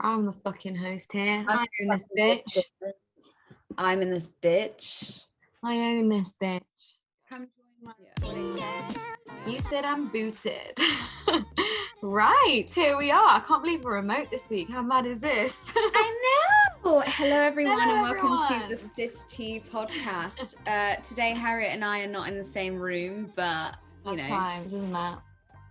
I'm the fucking host here. I own this bitch. I'm in this bitch. I own this bitch. Yeah. Muted and booted. Right, here we are. I can't believe we're remote this week. How mad is this? I know. Hello, everyone, Hello, and welcome everyone. to the SisTea Podcast. Today, Harriet and I are not in the same room, but Sometimes, isn't it?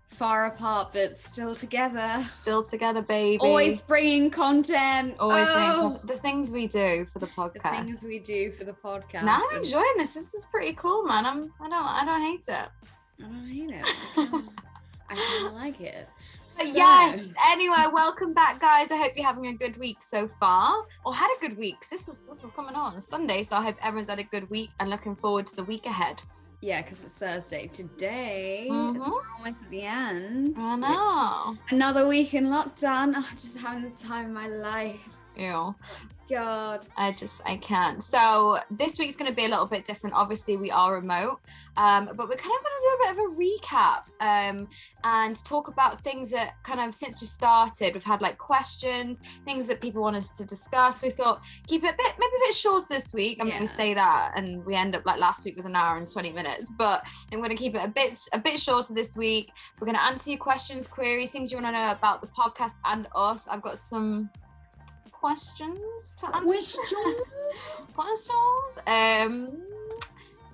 Far apart, but still together. Still together, baby. Always bringing content. Always bringing content. The things we do for the podcast. The things we do for the podcast. Now I'm enjoying this. This is pretty cool, man. I don't hate it. I don't hate it. I kind of like it. Yes. Anyway, welcome back, guys. I hope you're having a good week so far, or had a good week. This is coming on Sunday, so I hope everyone's had a good week and looking forward to the week ahead. Yeah, because it's Thursday today. Mhm. It's almost at the end. I know. Another week in lockdown. Oh, just having the time of my life. Ew. God. I can't. So this week's going to be a little bit different. Obviously, we are remote, but we're kind of going to do a bit of a recap and talk about things that kind of since we started, we've had like questions, things that people want us to discuss. We thought keep it maybe a bit short this week. I'm going to say that, and we end up like last week with an hour and 20 minutes. But I'm going to keep it a bit shorter this week. We're going to answer your questions, queries, things you want to know about the podcast and us. I've got some questions to answer.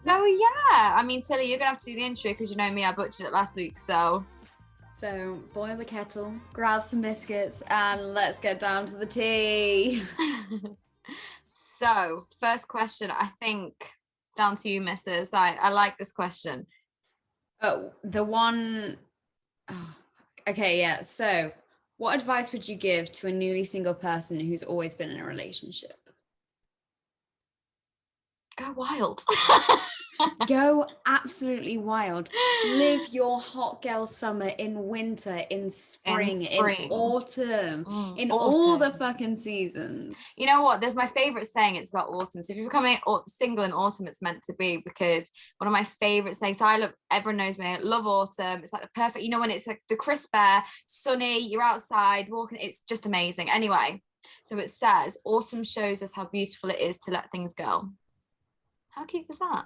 So yeah, I mean, Tilly, you're gonna have to do the intro because you know me, I butchered it last week. So boil the kettle, grab some biscuits, and let's get down to the tea. So first question, I think down to you, Mrs. I like this question. Oh, the one. Oh, okay, yeah. So, what advice would you give to a newly single person who's always been in a relationship? Go wild. Go absolutely wild. Live your hot girl summer in winter, in spring, in autumn, in all the fucking seasons. You know what? There's my favorite saying. It's about autumn. So if you're becoming single in autumn, it's meant to be, because one of my favorite sayings. So everyone knows me. I love autumn. It's like the perfect, when it's like the crisp air, sunny, you're outside walking. It's just amazing. Anyway, so it says, autumn shows us how beautiful it is to let things go. How cute is that?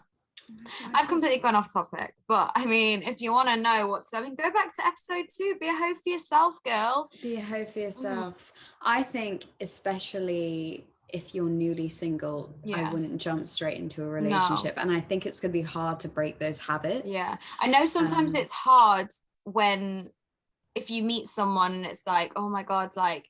I've completely gone off topic, but I mean, if you want to know go back to episode 2. Be a hoe for yourself, girl. Be a hoe for yourself. I think, especially if you're newly single, I wouldn't jump straight into a relationship. No. And I think it's going to be hard to break those habits. Yeah. I know sometimes it's hard if you meet someone and it's like, oh my God, like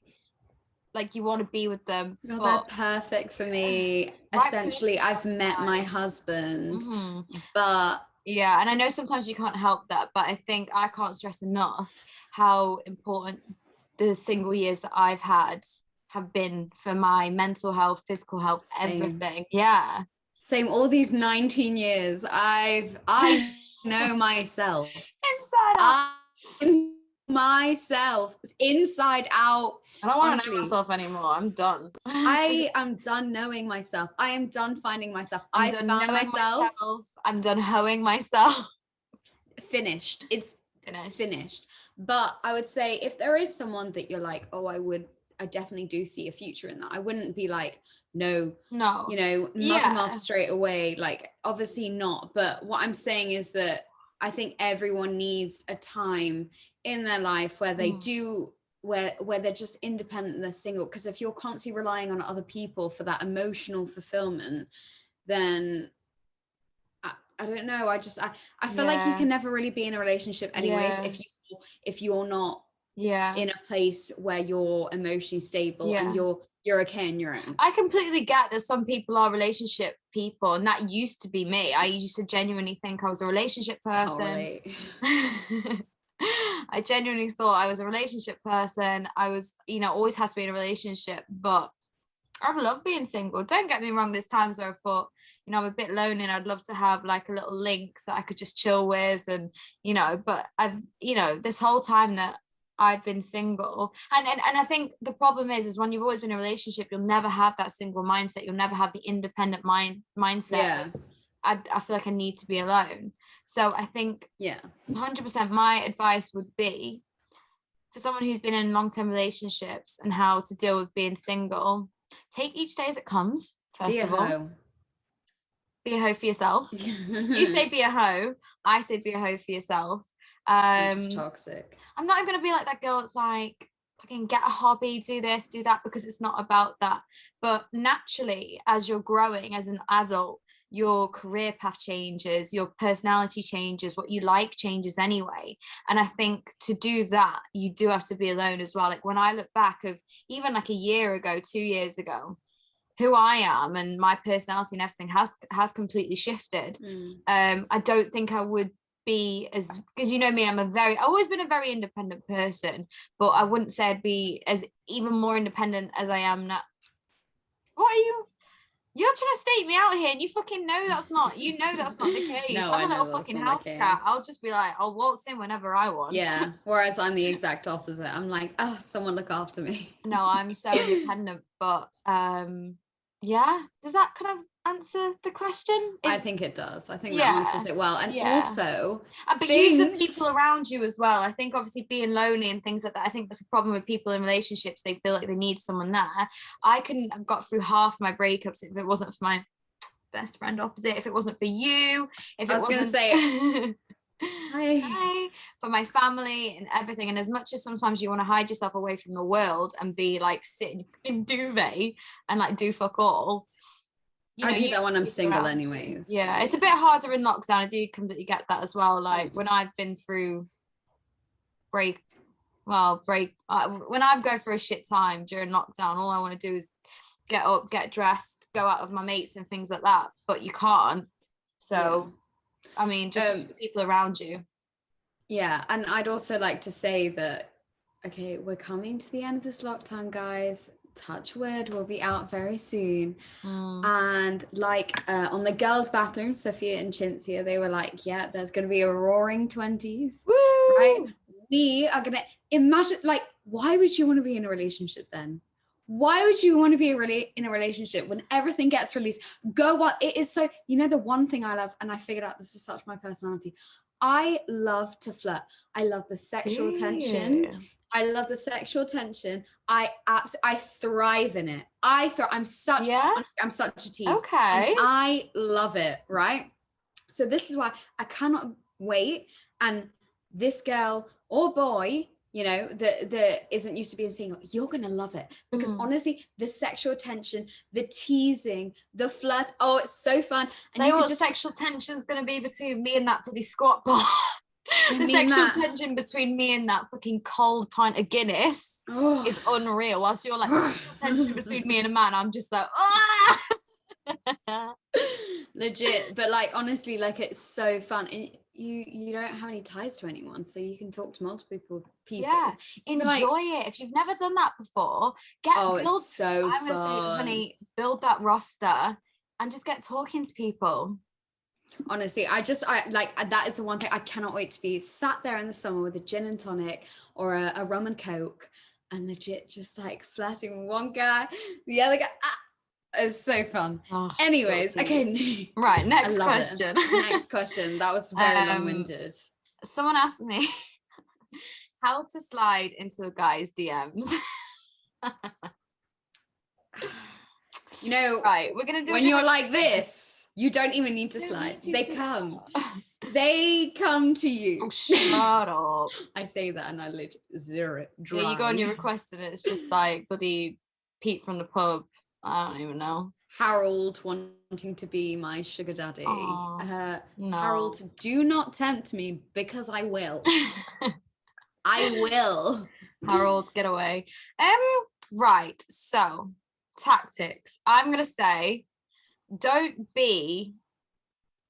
you want to be with them. God, they're perfect for me. Essentially, I've met my husband, but yeah, and I know sometimes you can't help that, but I think I can't stress enough how important the single years that I've had have been for my mental health, physical health, everything. Yeah. Same. All these 19 years, I know myself inside out. Myself inside out. I don't want to know myself anymore. I'm done. I am done knowing myself. I am done finding myself. I found myself. I'm done hoeing myself. Finished. It's finished. But I would say, if there is someone that you're like, oh, I definitely do see a future in that. I wouldn't be like, no, knock them off straight away. Like, obviously not. But what I'm saying is that I think everyone needs a time in their life where they do, where they're just independent and they're single. Because if you're constantly relying on other people for that emotional fulfillment, then I don't know. I feel like you can never really be in a relationship anyways if you're not in a place where you're emotionally stable and you're okay on your own. I completely get that some people are relationship people, and that used to be me. I used to genuinely think I was a relationship person. I genuinely thought I was a relationship person. I was, always had to be in a relationship, but I've loved being single. Don't get me wrong, there's times where I thought, I'm a bit lonely and I'd love to have like a little link that I could just chill with, and, but I've, this whole time that I've been single. And I think the problem is when you've always been in a relationship, you'll never have that single mindset. You'll never have the independent mindset. Yeah. I feel like I need to be alone. So I think 100% my advice would be for someone who's been in long-term relationships and how to deal with being single, take each day as it comes, first of all. Be a hoe for yourself. You say be a hoe, I say be a hoe for yourself. Just toxic. I'm not even going to be like that girl that's like, fucking get a hobby, do this, do that, because it's not about that. But naturally, as you're growing as an adult, your career path changes, your personality changes, what you like changes anyway. And I think to do that, you do have to be alone as well. Like when I look back of even like a year ago, 2 years ago, who I am and my personality and everything has completely shifted. I don't think I would be as, because you know me, I've always been a very independent person, but I wouldn't say I'd be as even more independent as I am now. What are you're trying to state me out here, and you fucking know that's not the case. No, I'm a little fucking house cat. I'll just be like, I'll waltz in whenever I want. Yeah, whereas I'm the exact opposite. I'm like, oh, someone look after me. No, I'm so independent, but yeah, does that kind of answer the question? I think it does. I think that answers it well. And also, but use the people around you as well. I think obviously being lonely and things like that, I think that's a problem with people in relationships. They feel like they need someone there. I couldn't have got through half my breakups if it wasn't for my best friend opposite, if it wasn't for you, if I was going to say hi, for my family and everything. And as much as sometimes you want to hide yourself away from the world and be like sitting in duvet and like do fuck all, I do that when I'm single anyways. Yeah, it's a bit harder in lockdown. I do completely get that as well. Like when I've been through when I go through a shit time during lockdown, all I want to do is get up, get dressed, go out with my mates and things like that, but you can't. So I mean, just use the people around you. Yeah, and I'd also like to say that, okay, we're coming to the end of this lockdown, guys. Touch wood, we'll be out very soon. And like on the girls' bathroom, Sophia and Cinzia, they were like, yeah, there's going to be a roaring 20s. Woo! Right? We are going to imagine, like, why would you want to be in a relationship then? Why would you want to be in a relationship when everything gets released? It is so, you know, the one thing I love, and I figured out this is such my personality, I love to flirt. I love the sexual tension. I love the sexual tension. I thrive in it. I'm such a tease. Okay. And I love it, right? So this is why I cannot wait. And this girl or boy, you know, that isn't used to being single, you're gonna love it, because honestly, the sexual tension, the teasing, the flirt, it's so fun. And so what sexual tension is gonna be between me and that bloody squat bar? The sexual tension between me and that fucking cold pint of Guinness is unreal. Whilst you're like, sexual tension between me and a man, I'm just like, legit. But like, honestly, like, it's so fun. And you don't have any ties to anyone, so you can talk to multiple people. Yeah, enjoy it. If you've never done that before, it's so fun. Gonna say, honey, build that roster and just get talking to people. Honestly, I like, that is the one thing I cannot wait to be sat there in the summer with a gin and tonic or a rum and coke and legit just like flirting with one guy, the other guy. It's so fun. Anyways, okay. Right, next question. Next question. That was very long-winded. Someone asked me how to slide into a guy's DMs. You know, right, we're gonna do when you're like this, you don't even need to slide. They come. They come to you. Oh, shut up. I say that and I zero it. Yeah, you go on your request and it's just like bloody Pete from the pub. I don't even know. Harold wanting to be my sugar daddy. No. Harold, do not tempt me, because I will. I will. Harold, get away. Right, so tactics. I'm gonna say, don't be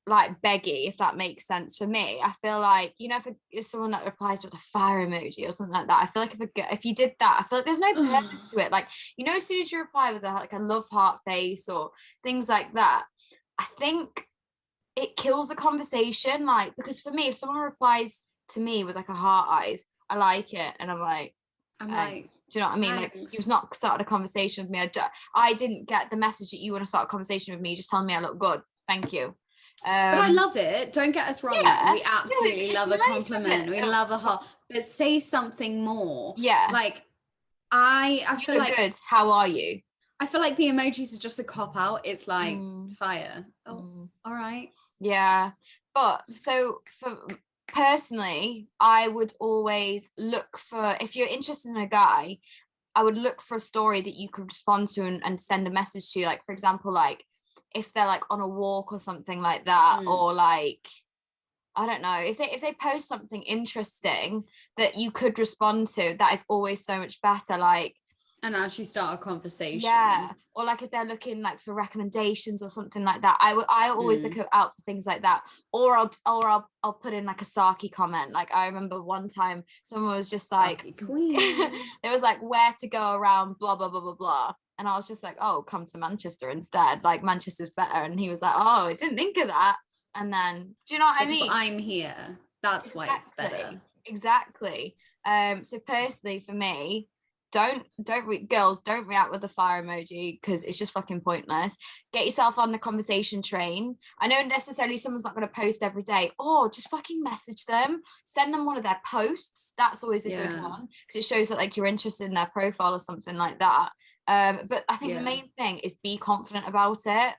like beggy, if that makes sense. For me, I feel like, you know, if it's someone that replies with a fire emoji or something like that, I feel like if you did that, I feel like there's no purpose to it. Like, you know, as soon as you reply with a love heart face or things like that, I think it kills the conversation. Like, because for me, if someone replies to me with like a heart eyes, I like it, and I'm like, do you know what I mean? Thanks. Like, you've not started a conversation with me. I didn't get the message that you want to start a conversation with me. You just telling me I look good. Thank you. But I love it. Don't get us wrong. Yeah. We absolutely love a compliment. We love a heart. But say something more. Yeah. Like, I feel like good. How are you? I feel like the emojis are just a cop out. It's like fire. Oh, all right. Yeah. But so for personally, I would always look for, if you're interested in a guy, I would look for a story that you could respond to and send a message to. Like, for example, like if they're like on a walk or something like that, or like, I don't know, if they post something interesting that you could respond to, that is always so much better. Like, and actually start a conversation. Yeah. Or like if they're looking like for recommendations or something like that, I always look out for things like that. Or I'll put in like a sarky comment. Like I remember one time someone was just like, queen. It was like where to go around blah blah blah blah blah. And I was just like, oh, come to Manchester instead. Like Manchester's better. And he was like, oh, I didn't think of that. And then, do you know what I mean? I'm here. That's why it's better. Exactly. So personally for me, girls don't react with the fire emoji because it's just fucking pointless. Get yourself on the conversation train. I know necessarily someone's not going to post every day, or just fucking message them, send them one of their posts. That's always a good one because it shows that like you're interested in their profile or something like that. But I think the main thing is be confident about it.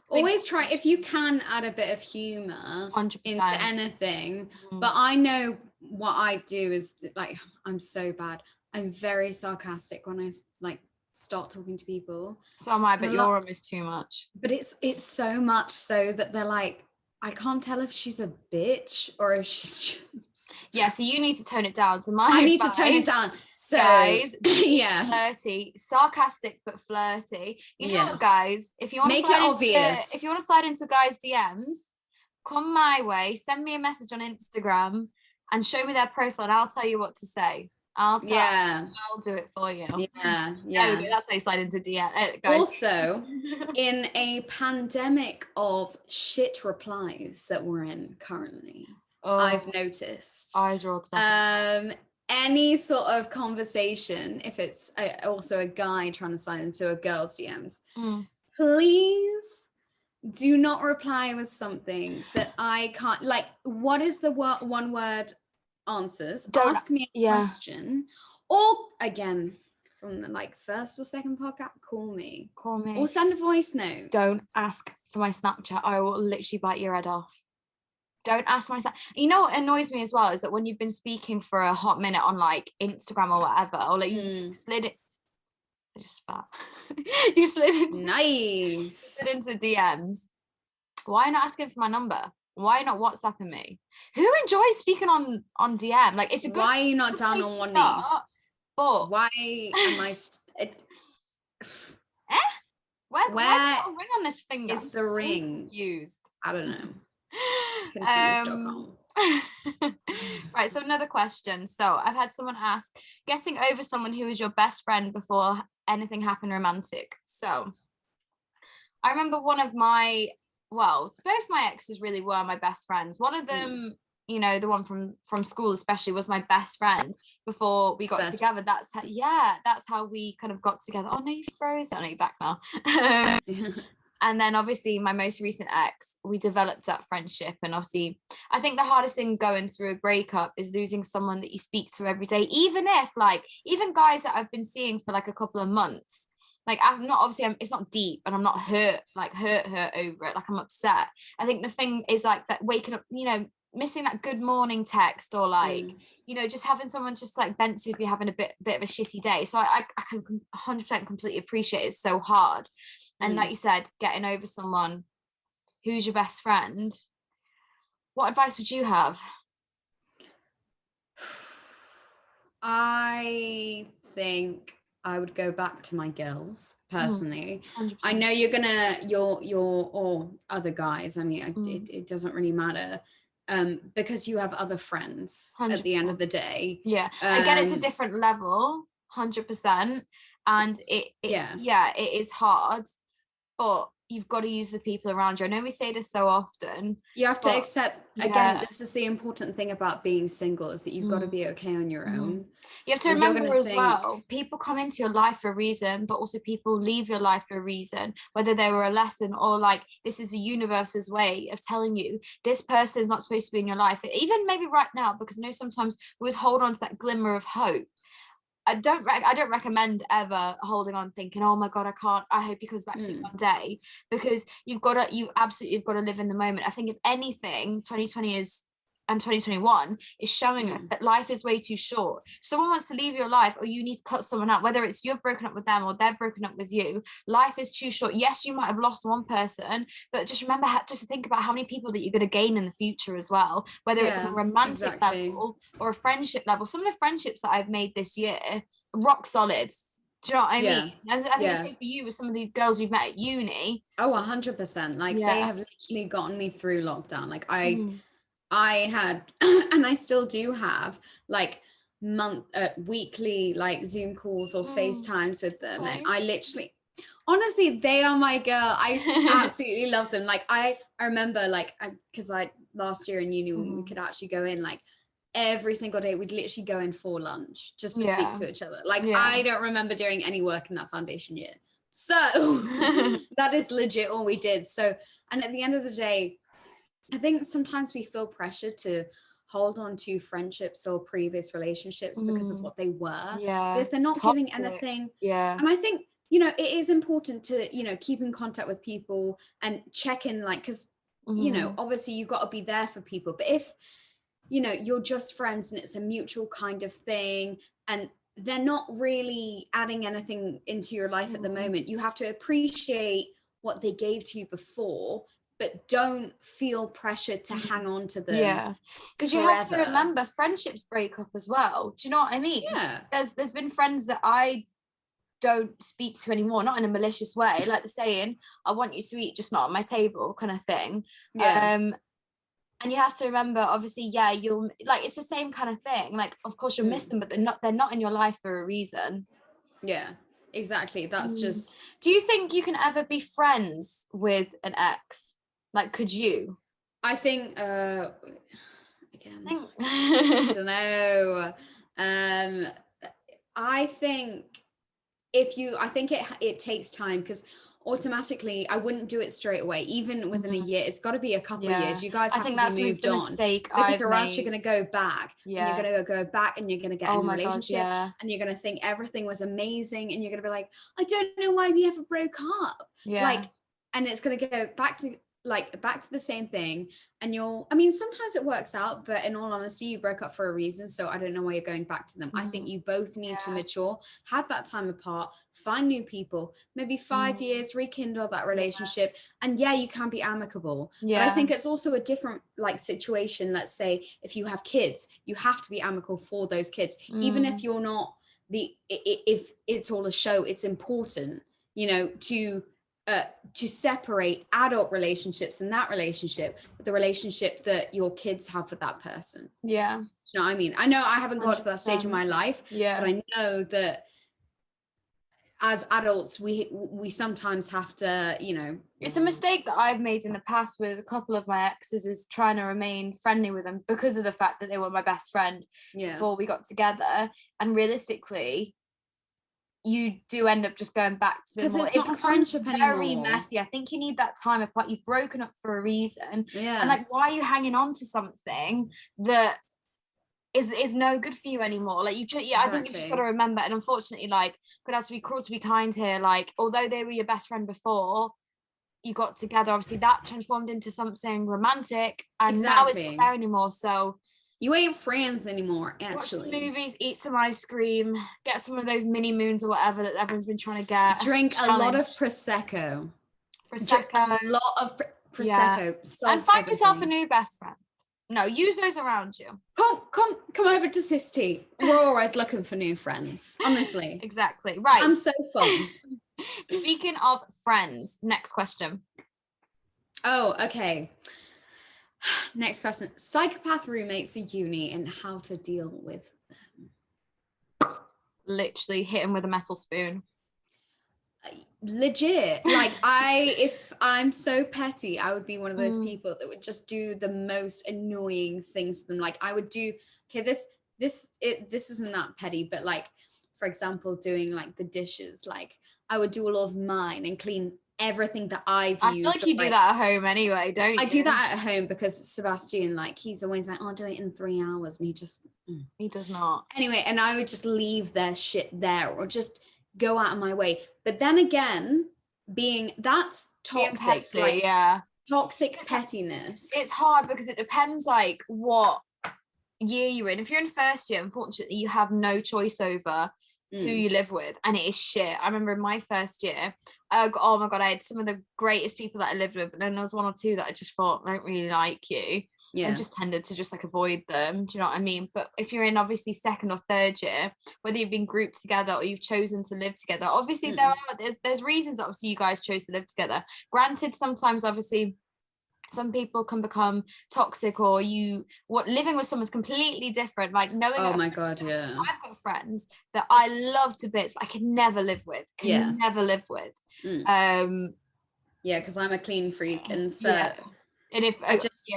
Always try, if you can, add a bit of humor 100%. into anything. But I know what I do is like, I'm so bad. I'm very sarcastic when I like start talking to people. So am I, but you're almost too much. But it's so much so that they're like, I can't tell if she's a bitch or if she's just... Yeah, so you need to tone it down. So I need to tone it down. So guys, flirty, sarcastic but flirty. You know what, guys? If you want make it obvious, if you want to slide into a guy's DMs, come my way. Send me a message on Instagram and show me their profile, and I'll tell you what to say. I'll do it for you. Yeah. That's how you slide into DM. Also, in a pandemic of shit replies that we're in currently, I've noticed eyes rolled back. Any sort of conversation, if it's also a guy trying to slide into a girl's DMs, please do not reply with something that I can't, like, what is the one word answers? Ask me a question, or again from the like first or second podcast, call me or send a voice note. Don't ask for my Snapchat. I will literally bite your head off. Don't ask for my Snapchat. You know what annoys me as well is that when you've been speaking for a hot minute on like Instagram or whatever, or like you slid it, I just spat. You slid into DMs. Why not asking for my number? Why not WhatsApping me? Who enjoys speaking on DM? Like, it's a good. Why are you not down on one knee? But why am I? Where's the ring on this finger? Is the ring used? I don't know. Confused.com. Right. So another question. So I've had someone ask, getting over someone who was your best friend before anything happened romantic. So I remember both my exes really were my best friends. One of them, you know, the one from school especially, was my best friend before we got together. That's how we kind of got together. Oh no, you froze. Oh no, you're back now. And then obviously my most recent ex, we developed that friendship. And obviously I think the hardest thing going through a breakup is losing someone that you speak to every day, even guys that I've been seeing for like a couple of months. Like, it's not deep and I'm not hurt over it. Like, I'm upset. I think the thing is like that waking up, you know, missing that good morning text, or like, you know, just having someone just like vent to if you're having a bit of a shitty day. So I can 100% completely appreciate it. It's so hard. And like you said, getting over someone who's your best friend, what advice would you have? I think I would go back to my girls personally. 100%. I know you're or other guys. I mean, it doesn't really matter, because you have other friends 100%. At the end of the day. Yeah. Again, it's a different level, 100%. And it is hard, but you've got to use the people around you. I know we say this so often. You have to accept, again, this is the important thing about being single, is that you've got to be okay on your own. You have to remember as well, people come into your life for a reason, but also people leave your life for a reason, whether they were a lesson or like, this is the universe's way of telling you this person is not supposed to be in your life. Even maybe right now, because I know sometimes we always hold on to that glimmer of hope. I don't recommend ever holding on thinking, oh my God, I hope he comes back to you one day, because you absolutely got to live in the moment. I think if anything, 2020 and 2021 is showing us that life is way too short. If someone wants to leave your life, or you need to cut someone out, whether it's you've broken up with them or they're broken up with you, life is too short. Yes, you might have lost one person, but just remember just to think about how many people that you're going to gain in the future as well, whether it's on a romantic level or a friendship level. Some of the friendships that I've made this year, rock solid. Do you know what I mean? I think the same for you with some of the girls you've met at uni. Oh, 100%. Like they have literally gotten me through lockdown. Like I had, and I still do have, like weekly like Zoom calls or FaceTimes with them. And I literally, honestly, they are my girl. I absolutely love them. Like I remember, like, because last year in uni, we could actually go in like every single day. We'd literally go in for lunch just to speak to each other. Like I don't remember doing any work in that foundation year. So that is legit all we did. So, and at the end of the day, I think sometimes we feel pressure to hold on to friendships or previous relationships because of what they were. But if they're not giving anything, and I think, you know, it is important to, you know, keep in contact with people and check in, like, because, you know, obviously you've got to be there for people. But if, you know, you're just friends and it's a mutual kind of thing, and they're not really adding anything into your life at the moment, you have to appreciate what they gave to you before, but don't feel pressure to hang on to them. Because you have to remember, friendships break up as well. Do you know what I mean? There's been friends that I don't speak to anymore, not in a malicious way, like the saying, I want you to eat, just not on my table kind of thing. And you have to remember, obviously, you'll, like, it's the same kind of thing. Like, of course you'll miss them, but they're not in your life for a reason. Exactly. That's just. Do you think you can ever be friends with an ex? Like, could you? I think again, I don't know. I think it takes time, because automatically I wouldn't do it straight away, even within a year. It's got to be a couple of years. You guys have to be moved on, because or else you're going to go back, and you're going to go back, and you're going to get in a relationship, and you're going to think everything was amazing, and you're going to be like, I don't know why we ever broke up, like, and it's going to go back to the same thing. And sometimes it works out, but in all honesty, you broke up for a reason, so I don't know why you're going back to them. I think you both need to mature, have that time apart, find new people, maybe 5 years, rekindle that relationship, and you can be amicable. But I think it's also a different like situation. Let's say if you have kids, you have to be amicable for those kids, even if you're not if it's all a show. It's important, you know, to separate adult relationships and that relationship with the relationship that your kids have with that person. Do you know what I mean? I know I haven't got to that stage in my life, but I know that as adults we sometimes have to, you know. It's a mistake that I've made in the past with a couple of my exes, is trying to remain friendly with them because of the fact that they were my best friend before we got together. And realistically, you do end up just going back to them, because it's not a friendship anymore. Very messy. I think you need that time apart. You've broken up for a reason, and like, why are you hanging on to something that is no good for you anymore? Like, I think you've just got to remember. And unfortunately, like, could have to be cruel to be kind here. Like, although they were your best friend before you got together, obviously that transformed into something romantic, and now it's not there anymore. So you ain't friends anymore, actually. Watch some movies, eat some ice cream, get some of those mini moons or whatever that everyone's been trying to get. Drink a lot of Prosecco. Drink a lot of Prosecco. And find yourself a new best friend. No, use those around you. Come over to SisTea. We're always looking for new friends, honestly. Exactly. Right. I'm so fun. Speaking of friends, next question. Oh, okay. Next question. Psychopath roommates at uni and how to deal with them. Literally hit him with a metal spoon. Legit. Like if I'm so petty, I would be one of those people that would just do the most annoying things to them. Like I would do, okay, this isn't that petty, but like, for example, doing like the dishes, like I would do all of mine and clean everything that I've used. I feel like you do that at home anyway, don't you? I do that at home because Sebastian, like, he's always like, I'll do it in 3 hours, and he does not. Anyway, and I would just leave their shit there or just go out of my way. But then again, that's toxic. Petty, yeah. Toxic pettiness. It's hard because it depends like what year you're in. If you're in first year, unfortunately, you have no choice over who you live with, and it is shit. I remember in my first year, oh my god, I had some of the greatest people that I lived with, but then there was one or two that I just thought, I don't really like you, and just tended to just like avoid them. Do you know what I mean? But if you're in obviously second or third year, whether you've been grouped together or you've chosen to live together, obviously there's reasons obviously you guys chose to live together. Granted, sometimes obviously some people can become toxic, or living with someone's completely different, like knowing my god, yeah, I've got friends that I love to bits but I could never live with yeah, because I'm a clean freak, and so and if I just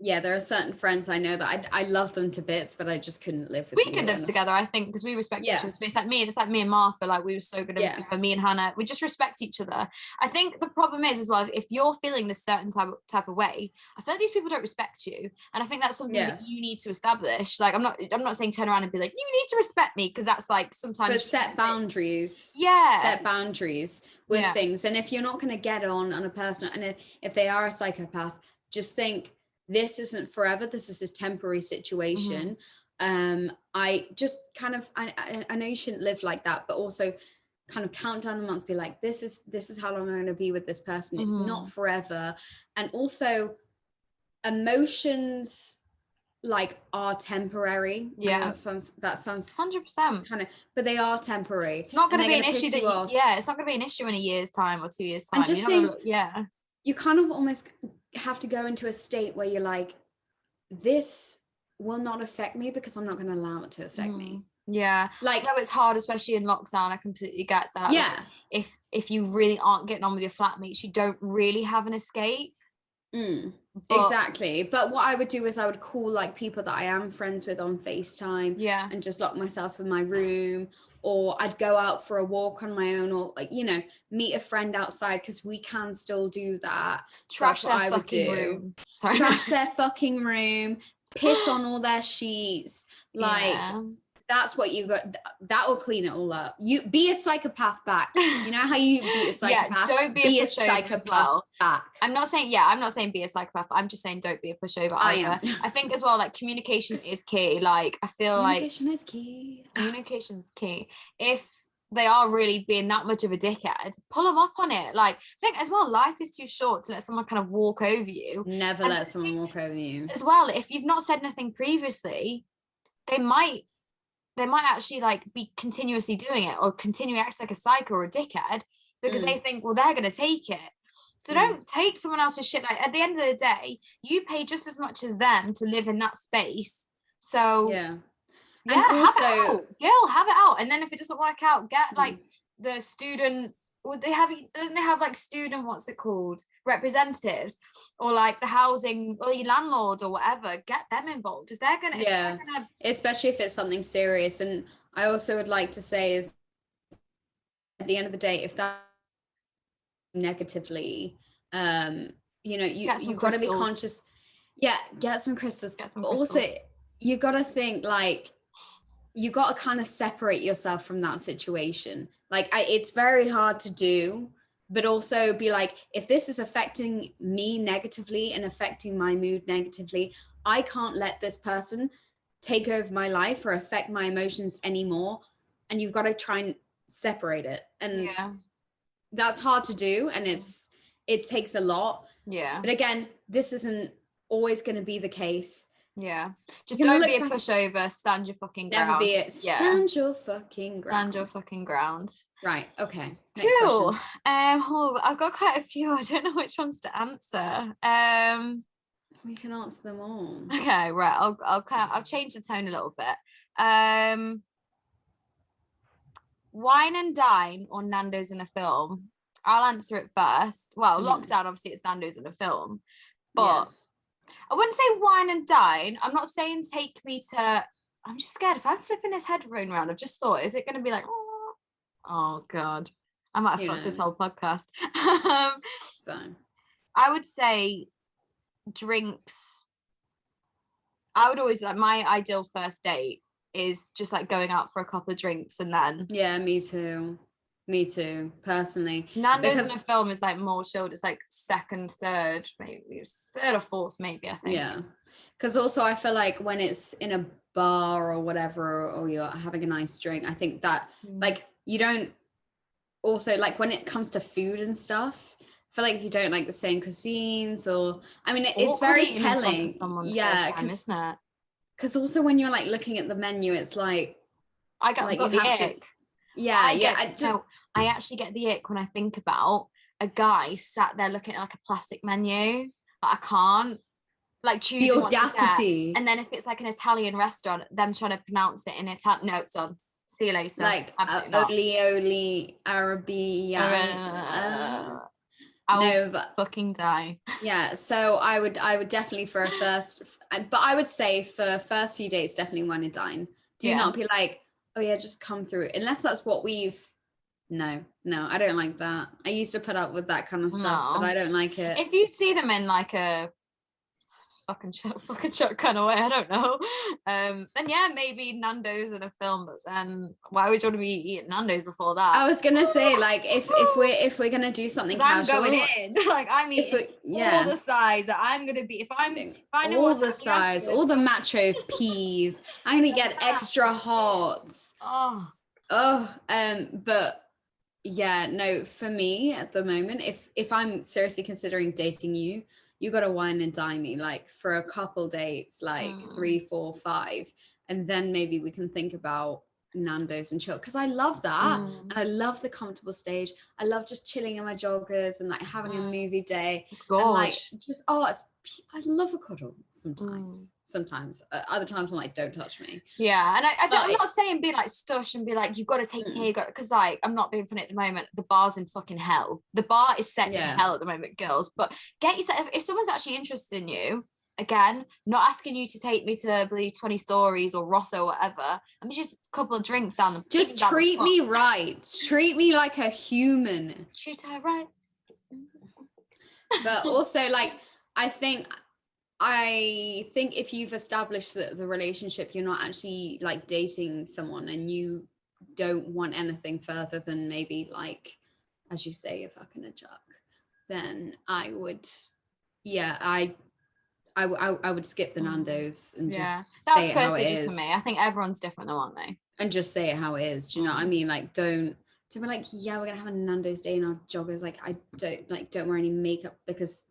there are certain friends I know that I love them to bits, but I just couldn't live with. We could live together, I think, because we respect each other. It's like me and Martha, like we were so good at together. Me and Hannah, we just respect each other. I think the problem is as well, if you're feeling this certain type of way, I feel like these people don't respect you, and I think that's something that you need to establish. Like I'm not saying turn around and be like, you need to respect me, because that's like sometimes. But set boundaries. Set boundaries with things, and if you're not going to get on a personal, and if they are a psychopath, just think, this isn't forever. This is a temporary situation. I just kind of, I know you shouldn't live like that, but also kind of count down the months, be like, this is how long I'm going to be with this person. It's not forever. And also emotions like are temporary. Yeah. That sounds 100% kind of, but they are temporary. It's not going to be an issue it's not going to be an issue in a year's time or 2 years time. And just you kind of almost have to go into a state where you're like, this will not affect me because I'm not going to allow it to affect me. Yeah, like I know it's hard, especially in lockdown. I completely get that. Yeah, like, if you really aren't getting on with your flatmates, you don't really have an escape. Exactly. But what I would do is I would call like people that I am friends with on FaceTime, and just lock myself in my room, or I'd go out for a walk on my own, or like, meet a friend outside, because we can still do that. Trash their fucking room. Sorry. Trash their fucking room, piss on all their sheets, like that's what you got. That will clean it all up. You be a psychopath back. You know how you be a psychopath? Don't be a psychopath back. I'm not saying be a psychopath. I'm just saying don't be a pushover either. I think as well, like communication is key. Like I feel communication is key. Communication is key. If they are really being that much of a dickhead, pull them up on it. Like I think as well, life is too short to let someone kind of walk over you. Never let someone walk over you. As well, if you've not said nothing previously, they might actually like be continuously doing it, or continue to act like a psycho or a dickhead, because they think, well, they're going to take it. So don't take someone else's shit. Like at the end of the day, you pay just as much as them to live in that space. So and also, have it out. And then if it doesn't work out, get like the student. Would they have? Don't they have like student? What's it called? Representatives, or like the housing, or your landlord, or whatever. Get them involved if they're gonna. Especially if it's something serious. And I also would like to say is, at the end of the day, if that negatively, you've got to be conscious. Yeah, get some crystals. Also, you got to think like, you got to kind of separate yourself from that situation. Like it's very hard to do, but also be like, if this is affecting me negatively and affecting my mood negatively, I can't let this person take over my life or affect my emotions anymore. And you've got to try and separate it. And that's hard to do. And it takes a lot. Yeah. But again, this isn't always going to be the case. Yeah, just don't be a pushover. Stand your fucking ground. Never be it. Stand your fucking ground. Stand your fucking ground. Right. Okay. Next cool. question. I've got quite a few. I don't know which ones to answer. We can answer them all. Okay. Right. I'll change the tone a little bit. wine and dine or Nando's in a film? I'll answer it first. Well, lockdown, obviously, it's Nando's in a film. But I wouldn't say wine and dine. I'm not saying take me to... I'm just scared. If I'm flipping this headphone around, I've just thought, is it going to be like, oh, God. I might have fucked this whole podcast. Fine. I would say drinks. I would always, like, my ideal first date is just like going out for a couple of drinks and then. Yeah, me too, personally. Nando's in a film is like more chilled. It's like second, third, maybe third or fourth, maybe, I think. Yeah, because also I feel like when it's in a bar or whatever, or you're having a nice drink, I think that like you don't also like when it comes to food and stuff, I feel like if you don't like the same cuisines, or I mean it's very telling. Yeah, because also when you're like looking at the menu, it's like I got the ick. I actually get the ick when I think about a guy sat there looking at like a plastic menu. Like, I can't like choose the audacity. And then if it's like an Italian restaurant, them trying to pronounce it in Italian, no, it's on. See you later. Like oli Arabian. I would fucking die. Yeah, so I would definitely for a first, but I would say for first few dates, definitely wine and dine. Do not be like, oh yeah, just come through, unless that's what we've. No, I don't like that. I used to put up with that kind of stuff, but I don't like it. If you see them in like a fucking shot kind of way, I don't know. Then yeah, maybe Nando's in a film, but then why would you want to be eating Nando's before that? I was gonna say, like, if we're gonna do something casual, I'm going in. Like I'm eating all the size. I'm gonna be if I know all the size, all the macho peas. I'm gonna get extra hot. But yeah, no, for me at the moment, if I'm seriously considering dating you, you got to wine and dine me like for a couple dates, like 3, 4, 5, and then maybe we can think about Nando's and chill, because I love that. And I love the comfortable stage. I love just chilling in my joggers and like having a movie day. It's gorgeous. And like just I love a cuddle sometimes. Other times I'm like, don't touch me. Yeah, and I'm not saying be like stush and be like, you've got to take me, because like I'm not being funny at the moment. The bar's in fucking hell. The bar is set to hell at the moment, girls. But get yourself, if someone's actually interested in you, again, not asking you to take me to believe 20 stories or Rosso or whatever. I'm just a couple of drinks down the. Just treat me right. Treat me like a human. Treat her right. But also, like, I think if you've established the relationship, you're not actually like dating someone, and you don't want anything further than maybe like, as you say, a fucking a juck, then I would, I would skip the Nando's and just say it how it is. For me. I think everyone's different though, aren't they? And just say it how it is. Do you know what I mean? Like, don't be like, yeah, we're gonna have a Nando's day in our joggers. Like, I don't wear any makeup, because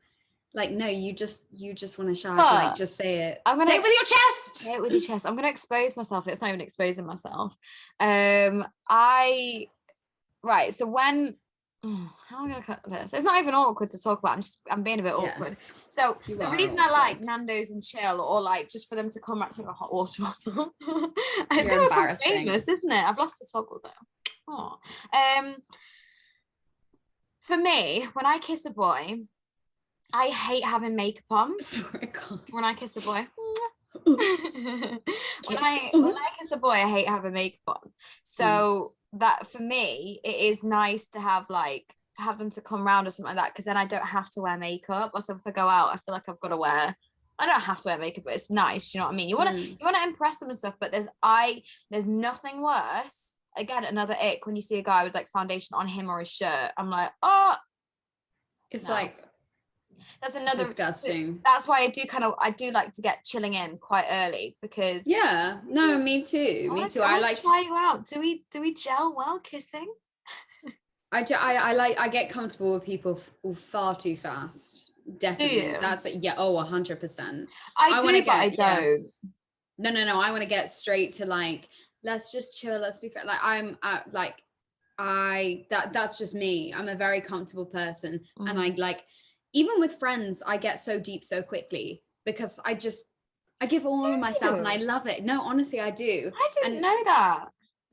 like, no, you just want to shout. Like, just say it. Say it with your chest. Say it with your chest. I'm gonna expose myself. It's not even exposing myself. So when how am I gonna cut this? It's not even awkward to talk about. I'm being a bit awkward. So the reason I like Nando's and chill, or like just for them to come back to a hot water bottle, it's gonna become famous, isn't it? I've lost the toggle though. For me, when I kiss a boy, I hate having makeup on. Sorry, God. When I kiss a boy. when I kiss a boy, I hate having makeup on. So that for me, it is nice to have them to come round or something like that, because then I don't have to wear makeup. Also, if I go out, I feel like I've got to wear. I don't have to wear makeup, but it's nice. You know what I mean? You want to impress them and stuff, but there's nothing worse. Again, another ick when you see a guy with like foundation on him or his shirt. I'm like, it's like. That's another disgusting. That's why I do like to get chilling in quite early, because me too. I like to try you out. Do we gel while kissing? I get comfortable with people far too fast. Definitely. That's 100%. I don't. No. I want to get straight to like, let's just chill. Let's be fair. Like that's just me. I'm a very comfortable person, and I like. Even with friends, I get so deep so quickly, because I give all of myself and I love it. No, honestly, I do. I didn't know that.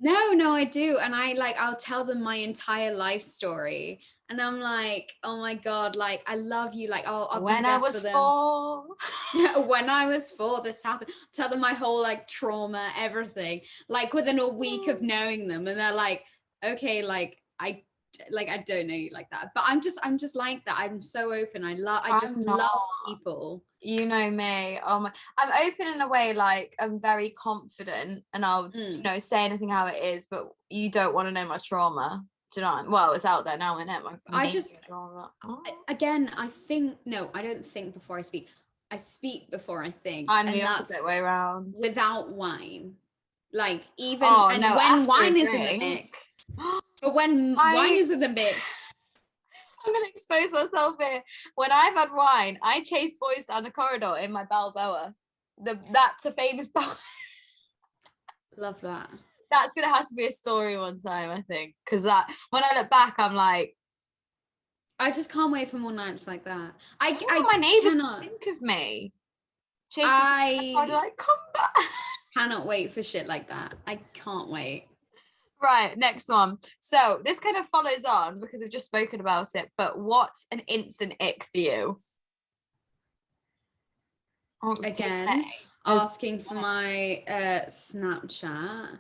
No, I do. And I'll tell them my entire life story. And I'm like, oh my God, like, I love you. Like, I'll when be there I was for them. 4. When I was 4, this happened. Tell them my whole like trauma, everything, like within a week of knowing them. And they're like, okay, like, I don't know you like that. But I'm just like that. I'm so open. I just love people. You know me. Oh my, I'm open in a way, like I'm very confident and I'll, say anything how it is, but you don't want to know my trauma. Do you know? Well, it's out there now, isn't it? Again, I don't think before I speak. I speak before I think. I'm the opposite way around. Without wine. Like even when wine is in the mix. But when wine is in the mix. I'm gonna expose myself here. When I've had wine, I chase boys down the corridor in my Balboa. That's a famous Balboa. Love that. That's gonna have to be a story one time, I think, because that when I look back, I'm like, I just can't wait for more nights like that. My neighbours think of me. Like, come back. Cannot wait for shit like that. I can't wait. Right, next one. So this kind of follows on because we've just spoken about it, but what's an instant ick for you? Again, asking for my Snapchat.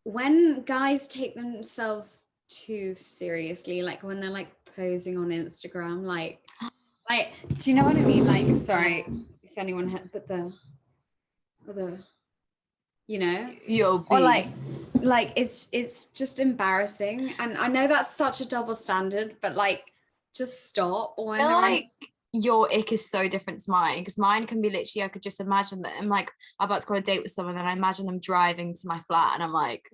When guys take themselves too seriously, like when they're like posing on Instagram, like do you know what I mean? Like, sorry if anyone had, but the or like it's just embarrassing. And I know that's such a double standard, but like just stop. Or your ick is so different to mine, because mine can be literally, I could just imagine that I'm like about to go on a date with someone and I imagine them driving to my flat and I'm like,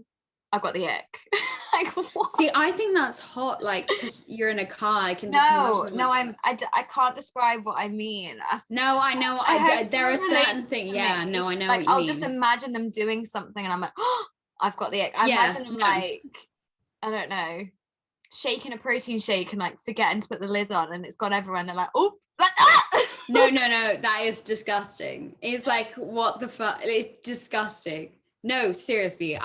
I've got the ick. Like, what? See, I think that's hot, like, because you're in a car. I can just I can't describe what I mean. I know. There are certain things. Yeah, no, I know like, what you I'll mean. just imagine them doing something and I'm like, oh, I've got the ick. I imagine them like, I don't know, shaking a protein shake and like forgetting to put the lid on and it's gone everywhere and they're like, oh, like, ah! No, that is disgusting. It's like, what the fuck? It's disgusting. No, seriously,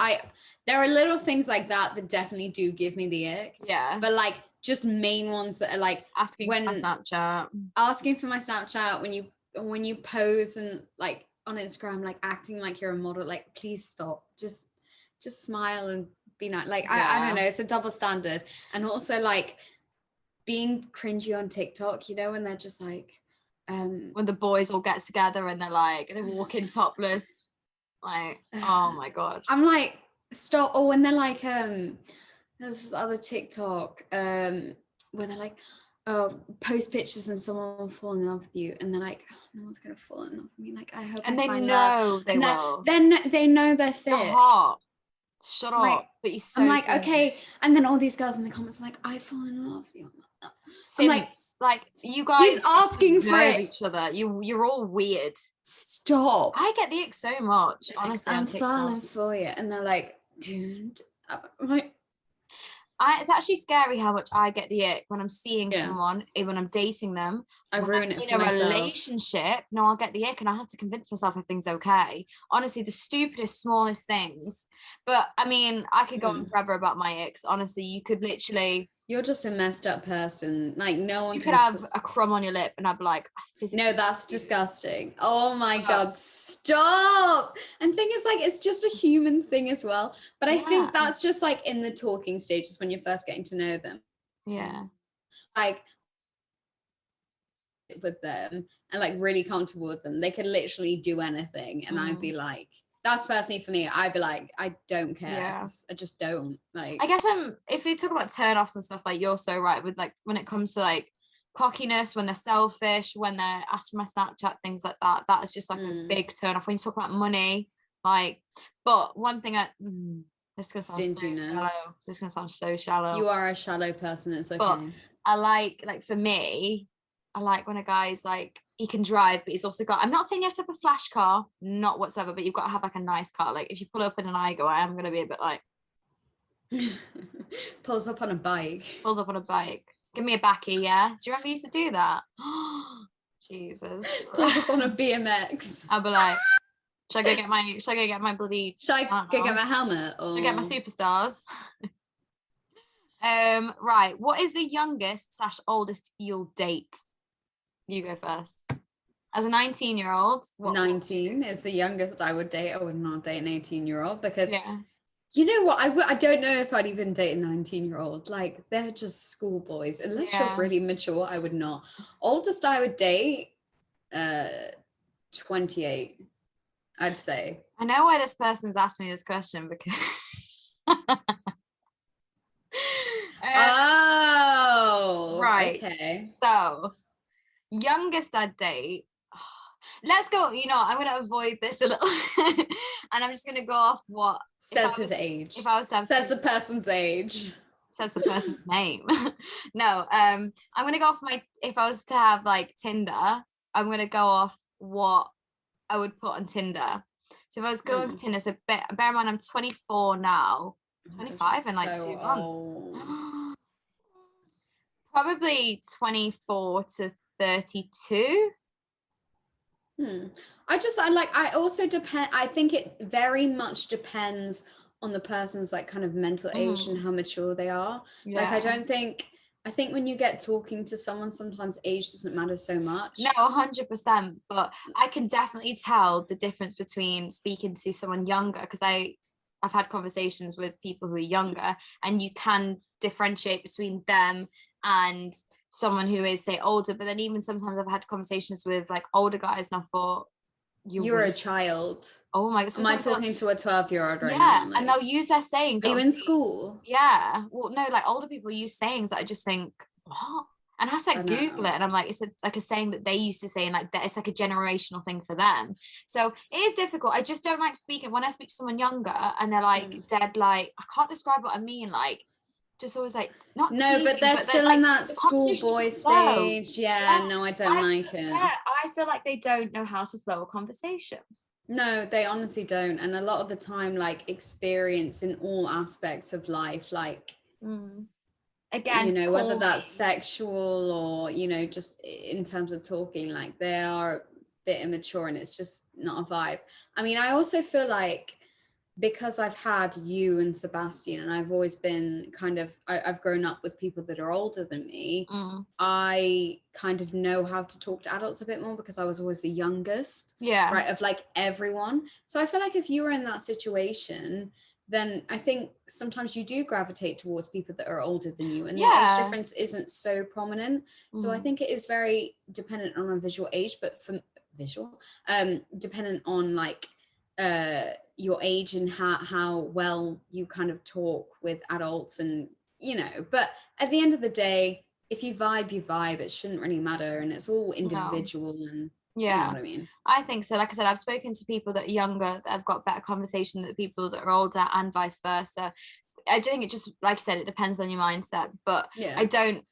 there are little things like that definitely do give me the ick. Yeah. But like just main ones that are like asking for my Snapchat when you pose and like on Instagram, like acting like you're a model, like please stop. Just smile and be nice. Like I don't know, it's a double standard. And also like being cringy on TikTok, when they're just like when the boys all get together and they're walking topless. Like, oh my God. I'm like, stop. Or when they're like, there's this other TikTok where they're like, oh, post pictures and someone will fall in love with you, and they're like, oh, no one's gonna fall in love with me. Like, I hope. And they know love. They will. Then they know they're fit. You're hot. Shut up. Like, but you're so. I'm like, okay. And then all these girls in the comments are like, I fall in love with you. I'm like, you guys. He's asking for each other. You're all weird. Stop. I get the ick so much, honestly. I'm falling for you, and they're like, dude. I'm like, it's actually scary how much I get the ick when I'm seeing someone, when I'm dating them. I ruin it for in a myself. Relationship. No, I'll get the ick, and I have to convince myself everything's okay. Honestly, the stupidest, smallest things. But I mean, I could go on forever about my icks. Honestly, you could literally. You're just a messed up person. Like no one. You could have a crumb on your lip, and I'd be like, no, that's disgusting. Oh my God, stop. And thing is, like, it's just a human thing as well. But I think that's just like in the talking stages when you're first getting to know them. Yeah. Like with them and like really comfortable with them, they could literally do anything, and I'd be like. That's personally for me. I'd be like, I don't care. Yeah. I just don't like. I guess if you talk about turn-offs and stuff, like you're so right with like when it comes to like cockiness, when they're selfish, when they're asking my Snapchat, things like that. That is just like a big turn-off. When you talk about money, like. But one thing this is gonna sound so shallow. This is gonna sound so shallow. You are a shallow person. It's okay. But I like for me, I like when a guy's like. He can drive, but he's also got, I'm not saying you have to have a flash car, not whatsoever, but you've got to have like a nice car. Like if you pull up in an Igo, I am going to be a bit like. Pulls up on a bike. Give me a backie, yeah? Do you remember you used to do that? Jesus. Pulls up on a BMX. I'll be like, Should I go get my bloody? Should I go get my helmet? Or... Should I get my superstars? Right. What is the youngest / oldest you'll date? You go first. As a 19-year-old, 19 is the youngest I would date. I would not date an 18-year-old because you know what? I don't know if I'd even date a 19-year-old. Like, they're just schoolboys. Unless you're really mature, I would not. Oldest I would date, 28, I'd say. I know why this person's asked me this question because right. Okay. So, youngest I'd date. Let's go. You know, I'm going to avoid this a little, and I'm just going to go off what says his age. If I was 17, says the person's age. Says the person's name. No. I'm going to go off if I was to have like Tinder, I'm going to go off what I would put on Tinder. So if I was going for Tinder, so bear in mind I'm 24 now. 25 in like 2 months. Probably 24 to 32. I also depend. I think it very much depends on the person's like kind of mental age and how mature they are. Yeah. Like, I think when you get talking to someone, sometimes age doesn't matter so much. No, 100%. But I can definitely tell the difference between speaking to someone younger, because I've had conversations with people who are younger, and you can differentiate between them and someone who is, say, older. But then even sometimes I've had conversations with like older guys, and I thought, you're a child. Oh my god. Am I talking to a 12-year-old right now? Yeah, and they'll use their sayings. Are you in school? Yeah. Well, no, like older people use sayings that I just think, what? And I have to like Google it, and I'm like, it's like a saying that they used to say, and like that it's like a generational thing for them. So it is difficult. I just don't like speaking when I speak to someone younger and they're like dead, like I can't describe what I mean, like just always like not no teasing, but they're still in that schoolboy stage. Yeah, no, I don't like it. Yeah, I feel like they don't know how to flow a conversation. No, they honestly don't. And a lot of the time, like, experience in all aspects of life, like again, you know, whether that's sexual or, you know, just in terms of talking, like they are a bit immature and it's just not a vibe. I mean, I also feel like because I've had you and Sebastian, and I've always been kind of, I've grown up with people that are older than me, I kind of know how to talk to adults a bit more because I was always the youngest, right, of like everyone. So I feel like if you were in that situation, then I think sometimes you do gravitate towards people that are older than you, and the age difference isn't so prominent. So I think it is very dependent on a visual age, but dependent on like your age and how well you kind of talk with adults, and you know, but at the end of the day, if you vibe, it shouldn't really matter, and it's all individual. And you know what I mean. I think so. Like I said, I've spoken to people that are younger that have got better conversation than people that are older, and vice versa. I do think it just, like I said, it depends on your mindset, but I don't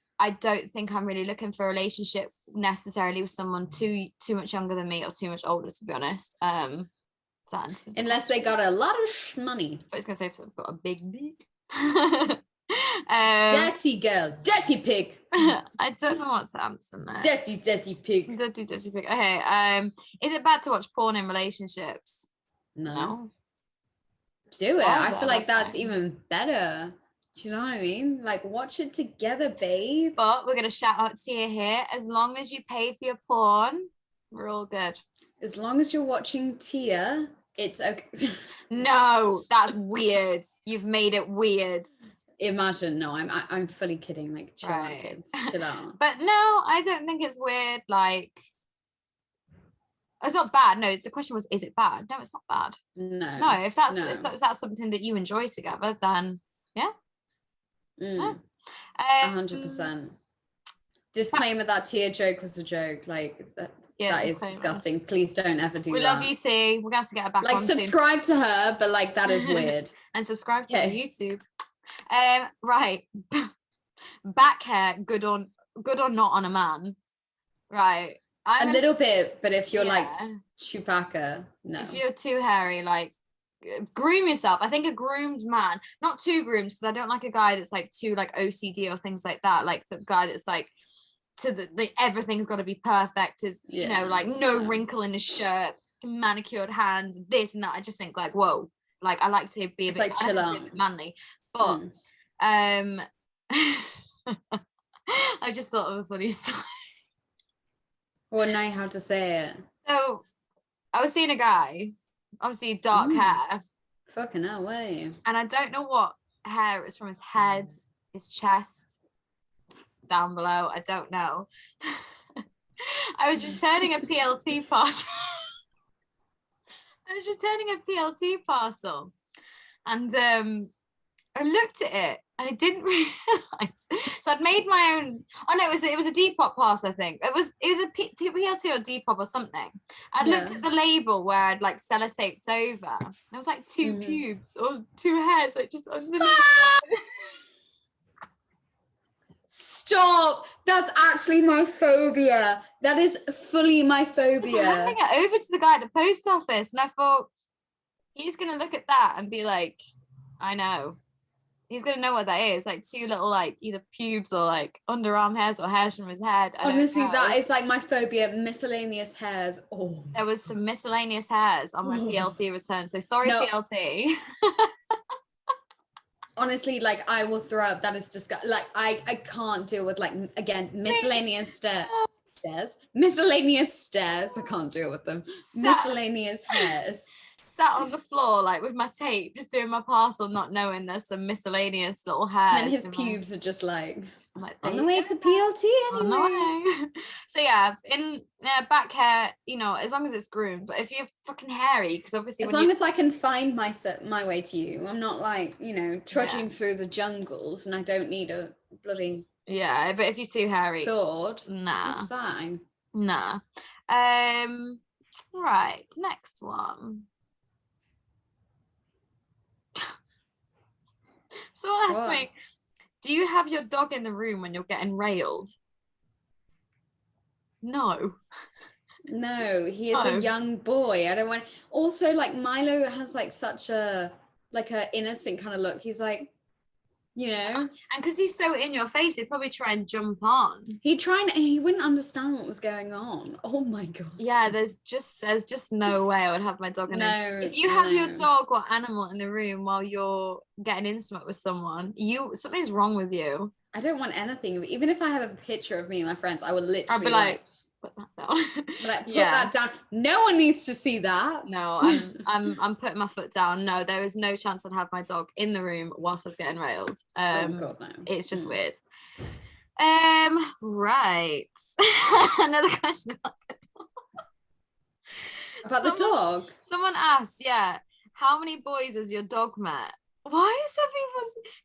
think I'm really looking for a relationship necessarily with someone too much younger than me or too much older, to be honest. Unless they got a lot of money. I was gonna say if they've got a big beak. Dirty girl, dirty pig. I don't know what to answer now. Dirty pig. Dirty pig. Okay. Is it bad to watch porn in relationships? No. Do it. I feel like that's even better. Do you know what I mean? Like, watch it together, babe. But we're gonna shout out Tia here. As long as you pay for your porn, we're all good. As long as you're watching Tia, it's okay. No, that's weird. You've made it weird. Imagine. No, I'm fully kidding. Like, chill out, kids. Chill out. But no, I don't think it's weird. Like, it's not bad. No, the question was, is it bad? No, it's not bad. No, if that's something that you enjoy together, then yeah. 100%. Disclaimer that Tia joke was a joke. Like that is disgusting. Please don't ever do that. We love you, T. We're gonna have to get her back. Like, subscribe to her, but like that is weird. And subscribe to her YouTube. Right. Back hair, good or not on a man. Right. A little bit, but if you're like Chewbacca, no. If you're too hairy, like, groom yourself. I think a groomed man, not too groomed, because I don't like a guy that's like too like OCD or things like that. Like the guy that's like everything's got to be perfect, is you know, like no wrinkle in his shirt. manicured hands, this and that. I just think like, whoa, like I like to be a bit like chill out, manly. But I just thought of a funny story. Well, now how to say it. So I was seeing a guy, obviously dark hair. Fucking hell, way. And I don't know what hair it was from his head, his chest, down below. I don't know. I was returning a PLT parcel. And I looked at it and I didn't realise. So I'd made my own. Oh no, it was a Depop parcel, I think. It was a PLT or Depop or something. I looked at the label where I'd like sellotaped over. It was like 2 pubes or 2 hairs, like just underneath. Stop! That's actually my phobia. That is fully my phobia. I was handing it over to the guy at the post office, and I thought he's gonna look at that and be like, I know. He's gonna know what that is, like 2 little like either pubes or like underarm hairs or hairs from his head. Honestly, that is like my phobia. Miscellaneous hairs. Oh, there was some miscellaneous hairs on my PLT return. So sorry, PLT. Honestly, like I will throw up. That is disgusting. Like I can't deal with like, again, miscellaneous stairs. Miscellaneous stairs. I can't deal with them. Miscellaneous hairs. Sat on the floor like with my tape, just doing my parcel, not knowing there's some miscellaneous little hairs. And his pubes are just like on the way to PLT anyway. So yeah, in back hair, you know, as long as it's groomed. But if you're fucking hairy, because obviously as long as I can find my way to you, I'm not like, you know, trudging through the jungles, and I don't need a bloody but if you're too hairy, sword, nah, it's fine. Nah. Right, next one. Someone asked me, do you have your dog in the room when you're getting railed? No, he is a young boy. I don't want. Also, like Milo has like such a innocent kind of look. He's like, you know, and because he's so in your face, he'd probably try and jump on. He wouldn't understand what was going on. Oh my god. Yeah, there's just no way I would have my dog in if you have your dog or animal in the room while you're getting intimate with someone, something's wrong with you. I don't want anything. Even if I have a picture of me and my friends, I would literally I'd be like put that down. Put that down. No one needs to see that. No, I'm putting my foot down. No, there is no chance I'd have my dog in the room whilst I was getting railed. Oh god, no. It's just weird. Right. Another question about the dog. Someone asked, how many boys has your dog met? Why is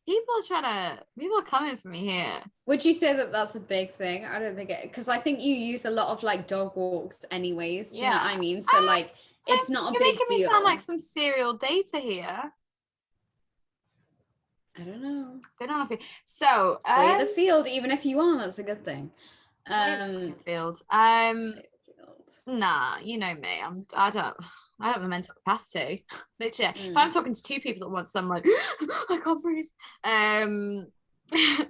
people are coming for me here? Would you say that that's a big thing? I don't think because I think you use a lot of like dog walks anyways. Do you know what I mean? So like it's not a big deal. You're making me sound like some serial data here. I don't know. So play the field, even if you are, that's a good thing. Field. Nah, you know me. I don't have the mental capacity. Literally, if I'm talking to 2 people at once, I'm like, I can't breathe.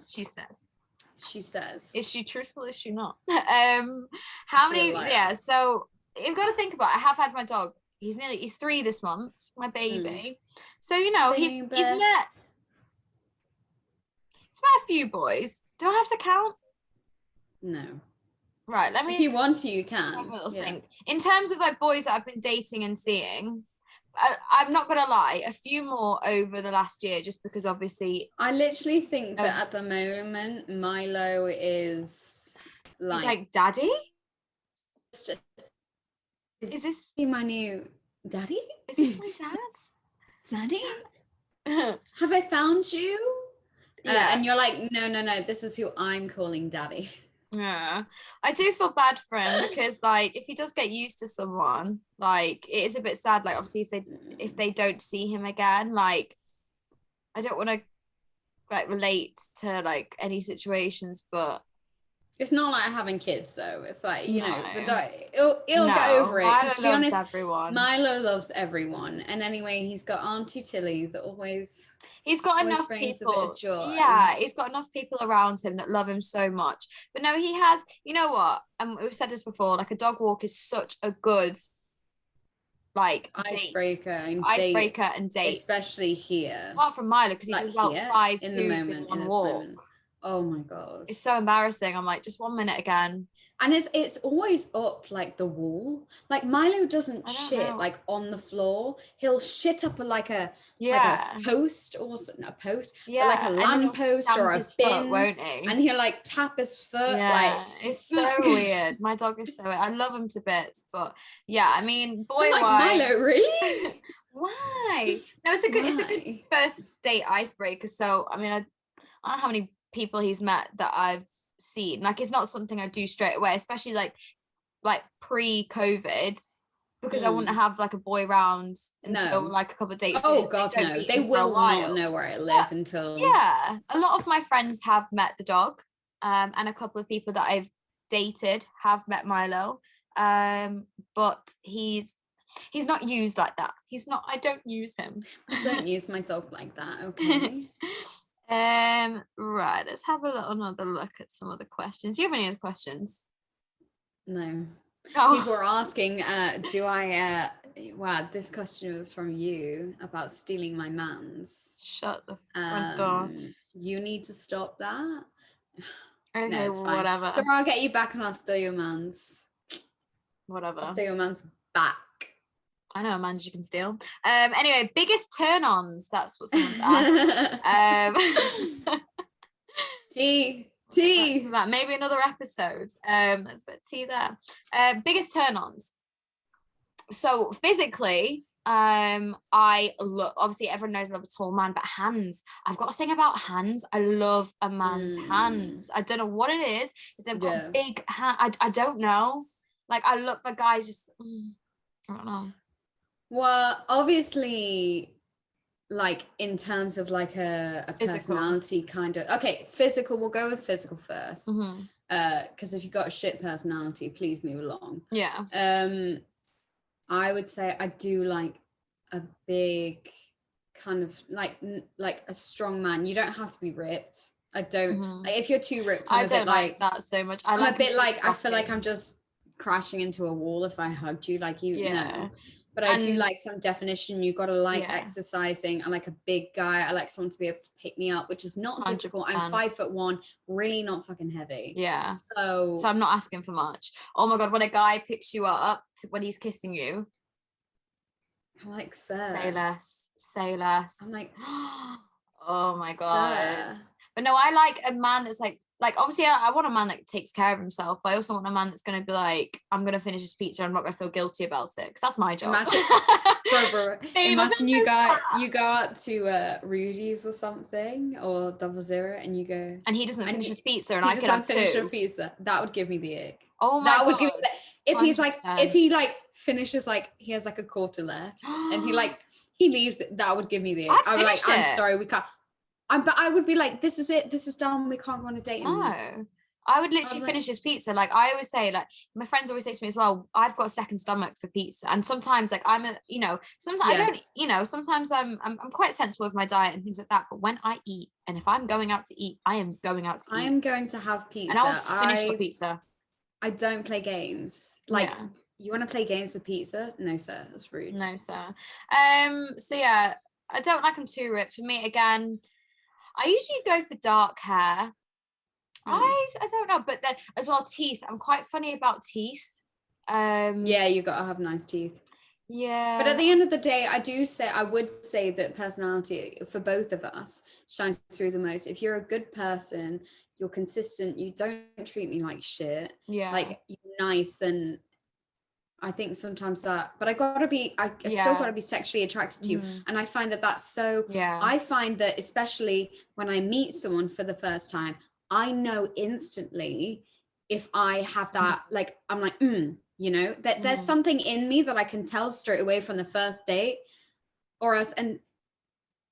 She says. Is she truthful? Is she not? How many? Yeah. So you've got to think about it. I have had my dog. He's 3 this month. My baby. So you know he's met a few boys. Do I have to count? No. Right, let me. If you want to, you can. Have a little think. In terms of like boys that I've been dating and seeing, I'm not gonna lie, a few more over the last year, just because obviously. I literally think that at the moment Milo is like daddy. Is this my new daddy? Is this my dad? Daddy? Have I found you? And you're like, no, this is who I'm calling daddy. Yeah, I do feel bad for him because like if he does get used to someone, like it is a bit sad, like obviously if they don't see him again, like I don't want to like relate to like any situations, but it's not like having kids though. It's like, you know, the dog, he'll get over it. Milo to be honest, everyone. Milo loves everyone. And anyway, he's got Auntie Tilly that always he's got enough people. Yeah, he's got enough people around him that love him so much. But no, he has, you know what? And we've said this before, like a dog walk is such a good like icebreaker and date, especially here. Apart from Milo, because he does about 5 in the moment in one walk. Moment. Oh my god, it's so embarrassing. I'm like, just 1 minute again. And it's always up like the wall. Like Milo doesn't shit like on the floor. He'll shit up like a post or something, a post, but like a lamp post or a bin, foot, won't he? And he'll like tap his foot. Like it's so weird. My dog is so weird. I love him to bits, but yeah, I mean, boy, like, why? Milo, really? Why? No, it's a good first date icebreaker. So I mean, I don't know how many people he's met that I've seen. Like, it's not something I do straight away, especially like pre-COVID, because I wouldn't have like a boy round until like a couple of dates. Oh god, no, they will not know where I live until a lot of my friends have met the dog, and a couple of people that I've dated have met Milo, but he's not used like that. I don't use him. I don't use my dog like that. Okay. Right, let's have another look at some other questions. Do you have any other questions? No. People are asking, do I wow, this question was from you about stealing my mans. Shut the front door. You need to stop that. Okay, no, it's fine. Whatever. So I'll get you back and I'll steal your mans. Whatever. I'll steal your mans back. I know a man you can steal. Anyway, biggest turn-ons. That's what someone's asked. Tea. That maybe another episode. Let's put tea there. Biggest turn-ons. So physically, I look. Obviously, everyone knows I love a tall man, but hands. I've got a thing about hands. I love a man's hands. I don't know what it is. If they've got big hands, I don't know. Like, I look for guys just. I don't know. Well, obviously, like in terms of like a personality kind of, okay, physical, we'll go with physical first. Because if you've got a shit personality, please move along. Yeah. I would say I do like a big kind of like a strong man. You don't have to be ripped. I don't like, if you're too ripped, I'm a bit like that so much. I'm a bit like, I feel like I'm just crashing into a wall if I hugged you, like you know. But I do like some definition. You got to like exercising. I like a big guy. I like someone to be able to pick me up, which is not 100%. Difficult. I'm 5'1", really not fucking heavy. Yeah. So I'm not asking for much. Oh my god, when a guy picks you up when he's kissing you, I'm like, sir. Say less. I'm like, oh my god. Sir. But no, I like a man that's like obviously I want a man that takes care of himself, but I also want a man that's going to be like, I'm going to finish this pizza and I'm not going to feel guilty about it, because that's my job. Bro. Imagine you go out to Rudy's or something, or 00, and you go, and he doesn't finish his pizza, and I can have finish two. a pizza. That would give me the ick. Oh my god. Would give me if 100%. He's like, if he like finishes, like he has like a quarter left and he leaves it, that would give me the ick. I'm like, I'm sorry, we can't. But I would be like, this is it. This is done. We can't go on a date anymore. No, I would literally finish his pizza. Like, I always say, like, my friends always say to me as well, I've got a second stomach for pizza. And sometimes, like, sometimes I don't, sometimes I'm quite sensible with my diet and things like that. But when I eat, and if I'm going out to eat, I am going out to eat. I am going to have pizza. And I'll finish the pizza. I don't play games. Like, you want to play games with pizza? No, sir. That's rude. No, sir. So yeah, I don't like them too ripped. For me, again, I usually go for dark hair. Eyes, I don't know, but then as well, teeth. I'm quite funny about teeth. Yeah, you gotta have nice teeth. Yeah. But at the end of the day, I would say that personality for both of us shines through the most. If you're a good person, you're consistent, you don't treat me like shit. Yeah. Like, you're nice, then I think sometimes that, but I still gotta be sexually attracted to you. And I find that that's so, I find that especially when I meet someone for the first time, I know instantly if I have that, like, I'm like, that there's something in me that I can tell straight away from the first date, or else, and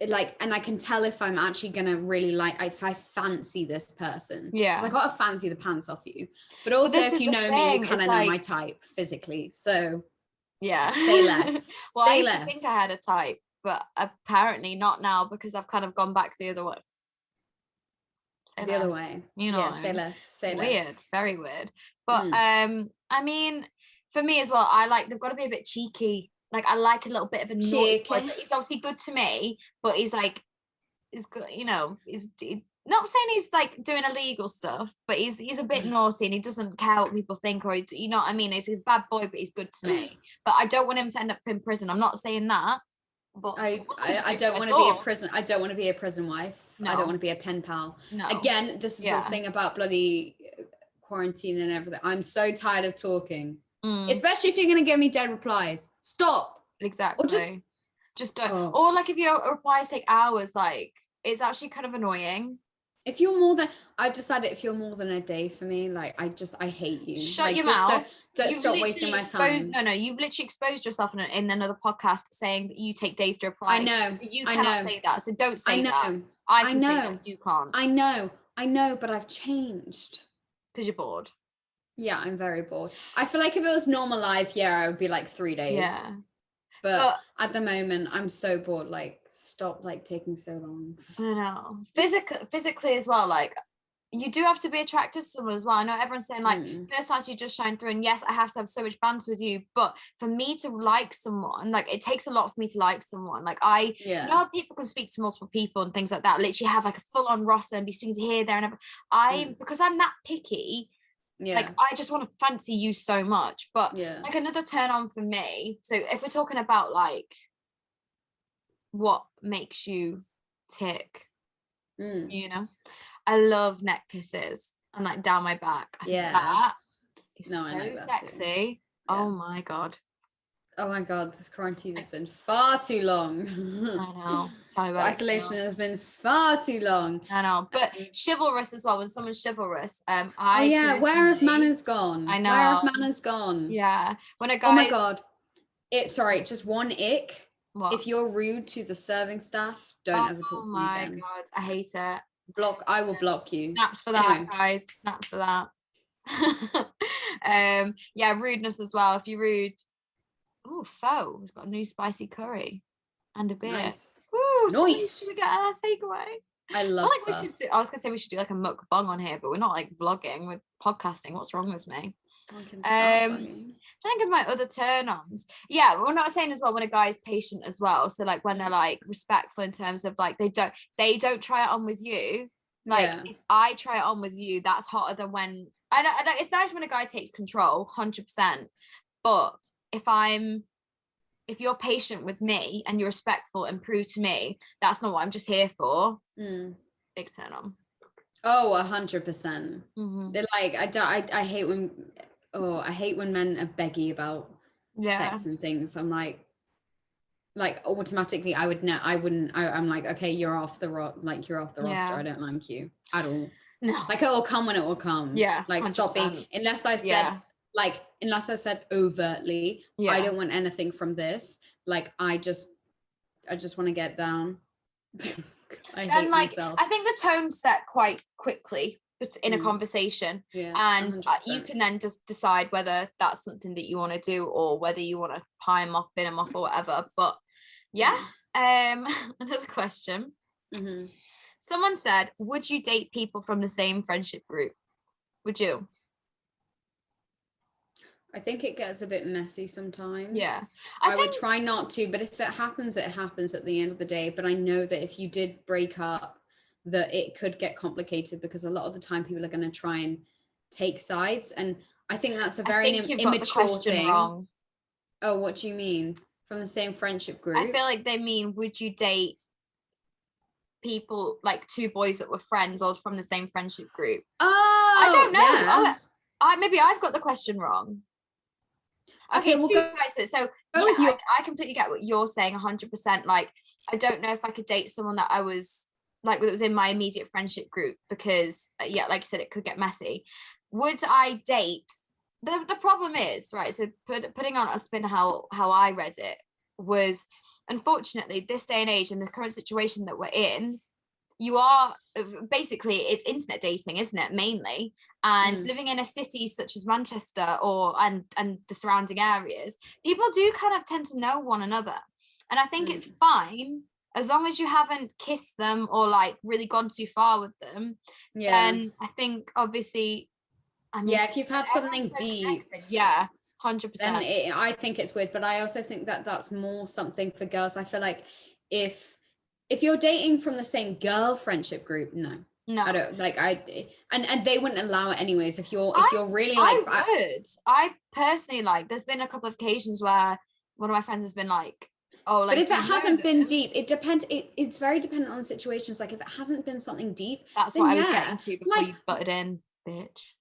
I can tell if I'm actually gonna really if I fancy this person. Yeah. Because I gotta fancy the pants off you. But also, if you know me, you kind of know my type physically. So yeah. Say less. Well, I used to think I had a type, but apparently not now, because I've kind of gone back the other way. The other way. You know. Yeah, say less. Say less. Weird. Very weird. But I mean, for me as well, they've got to be a bit cheeky. Like I like a little bit of a naughty boy. He's obviously good to me, but he's like, he's good, you know, he's not saying he's like doing illegal stuff, but he's a bit naughty and he doesn't care what people think, or you know what I mean? He's a bad boy, but he's good to me. But I don't want him to end up in prison. I'm not saying that. But I don't want to be a prison. I don't want to be a prison wife. No. I don't want to be a pen pal. No. Again, this is the thing about bloody quarantine and everything. I'm so tired of talking. Especially if you're going to give me dead replies. Stop. Exactly. Or just don't. Oh. Or like if your replies take hours, like it's actually kind of annoying. If you're more than, I've decided if you're more than a day for me, like I hate you. Shut like, your mouth. Don't stop wasting my time. No, you've literally exposed yourself in another podcast saying that you take days to reply. I know. So you cannot say that. So don't say that. I can say that. You can't. I know, but I've changed. Because you're bored. Yeah, I'm very bored. I feel like if it was normal life, I would be like 3 days. Yeah. But at the moment, I'm so bored. Like, stop like taking so long. I know. Physically as well, like you do have to be attracted to someone as well. I know everyone's saying like personality just shine through, and yes, I have to have so much banter with you, but for me to like someone, like it takes a lot for me to like someone. Like you know how people can speak to multiple people and things like that, literally have like a full-on roster and be speaking to here, there, and everywhere. Because I'm that picky. Like I just want to fancy you so much, but like another turn on for me. So if we're talking about like what makes you tick, you know, I love neck kisses and like down my back. I think that is so sexy. Oh my god. Oh my god, this quarantine has been far too long. I know. This isolation has been far too long. I know. But chivalrous as well, when someone's chivalrous. Where have manners gone? I know. Where have manners gone? Yeah. When a guy. Oh my god. Just one ick. What? If you're rude to the serving staff, don't ever talk to me again. Oh my god, I hate it. I will block you. Snaps for that, guys. Snaps for that. Rudeness as well. If you're rude. Oh, Pho has got a new spicy curry and a beer. Nice. Ooh, nice. Should we get our takeaway? I love I was gonna say we should do like a mukbang on here, but we're not like vlogging, we're podcasting. What's wrong with me? I think of my other turn-ons. Yeah, we're not saying as well when a guy is patient as well. So like when they're like respectful in terms of like they don't try it on with you. Like if I try it on with you, that's hotter than when I know like it's nice when a guy takes control, 100%. But if you're patient with me and you're respectful and prove to me that's not what I'm just here for, big turn on. Oh, 100%. They're like I hate when men are beggy about sex and things. I'm like automatically I'm like, okay, you're off the roster. I don't like you at all. No, like it will come when it will come. Like 100%. Stop being, unless I said overtly, I don't want anything from this. Like I just want to get down. I hate myself. I think the tone's set quite quickly in a conversation, and you can then just decide whether that's something that you want to do or whether you want to pie him off, bin him off, or whatever. But another question. Someone said, would you date people from the same friendship group? Would you? I think it gets a bit messy sometimes. Yeah. I would try not to, but if it happens at the end of the day. But I know that if you did break up, that it could get complicated because a lot of the time people are going to try and take sides. And I think that's a very immature thing. Wrong. Oh, what do you mean? From the same friendship group? I feel like they mean, would you date people, like two boys that were friends or from the same friendship group? Oh, I don't know. Yeah. Maybe I've got the question wrong. Okay, we'll go. So I completely get what you're saying 100%. Like, I don't know if I could date someone that I was like, that was in my immediate friendship group because, like you said, it could get messy. Would I date? The problem is, right, so putting on a spin how I read it was, unfortunately, this day and age in the current situation that we're in, you are basically, it's internet dating, isn't it, mainly? And living in a city such as Manchester and the surrounding areas, people do kind of tend to know one another. And I think it's fine as long as you haven't kissed them or like really gone too far with them. Then I think obviously, if you've had something deep. Yeah. 100%. I think it's weird, but I also think that that's more something for girls. I feel like if you're dating from the same girl friendship group, no, I don't like. And they wouldn't allow it anyways. If you're really like, I personally, like, there's been a couple of occasions where one of my friends has been like, oh, like, but if it hasn't been deep, it depends. It's very dependent on situations. Like if it hasn't been something deep, that's what I was getting to before you butted in, bitch.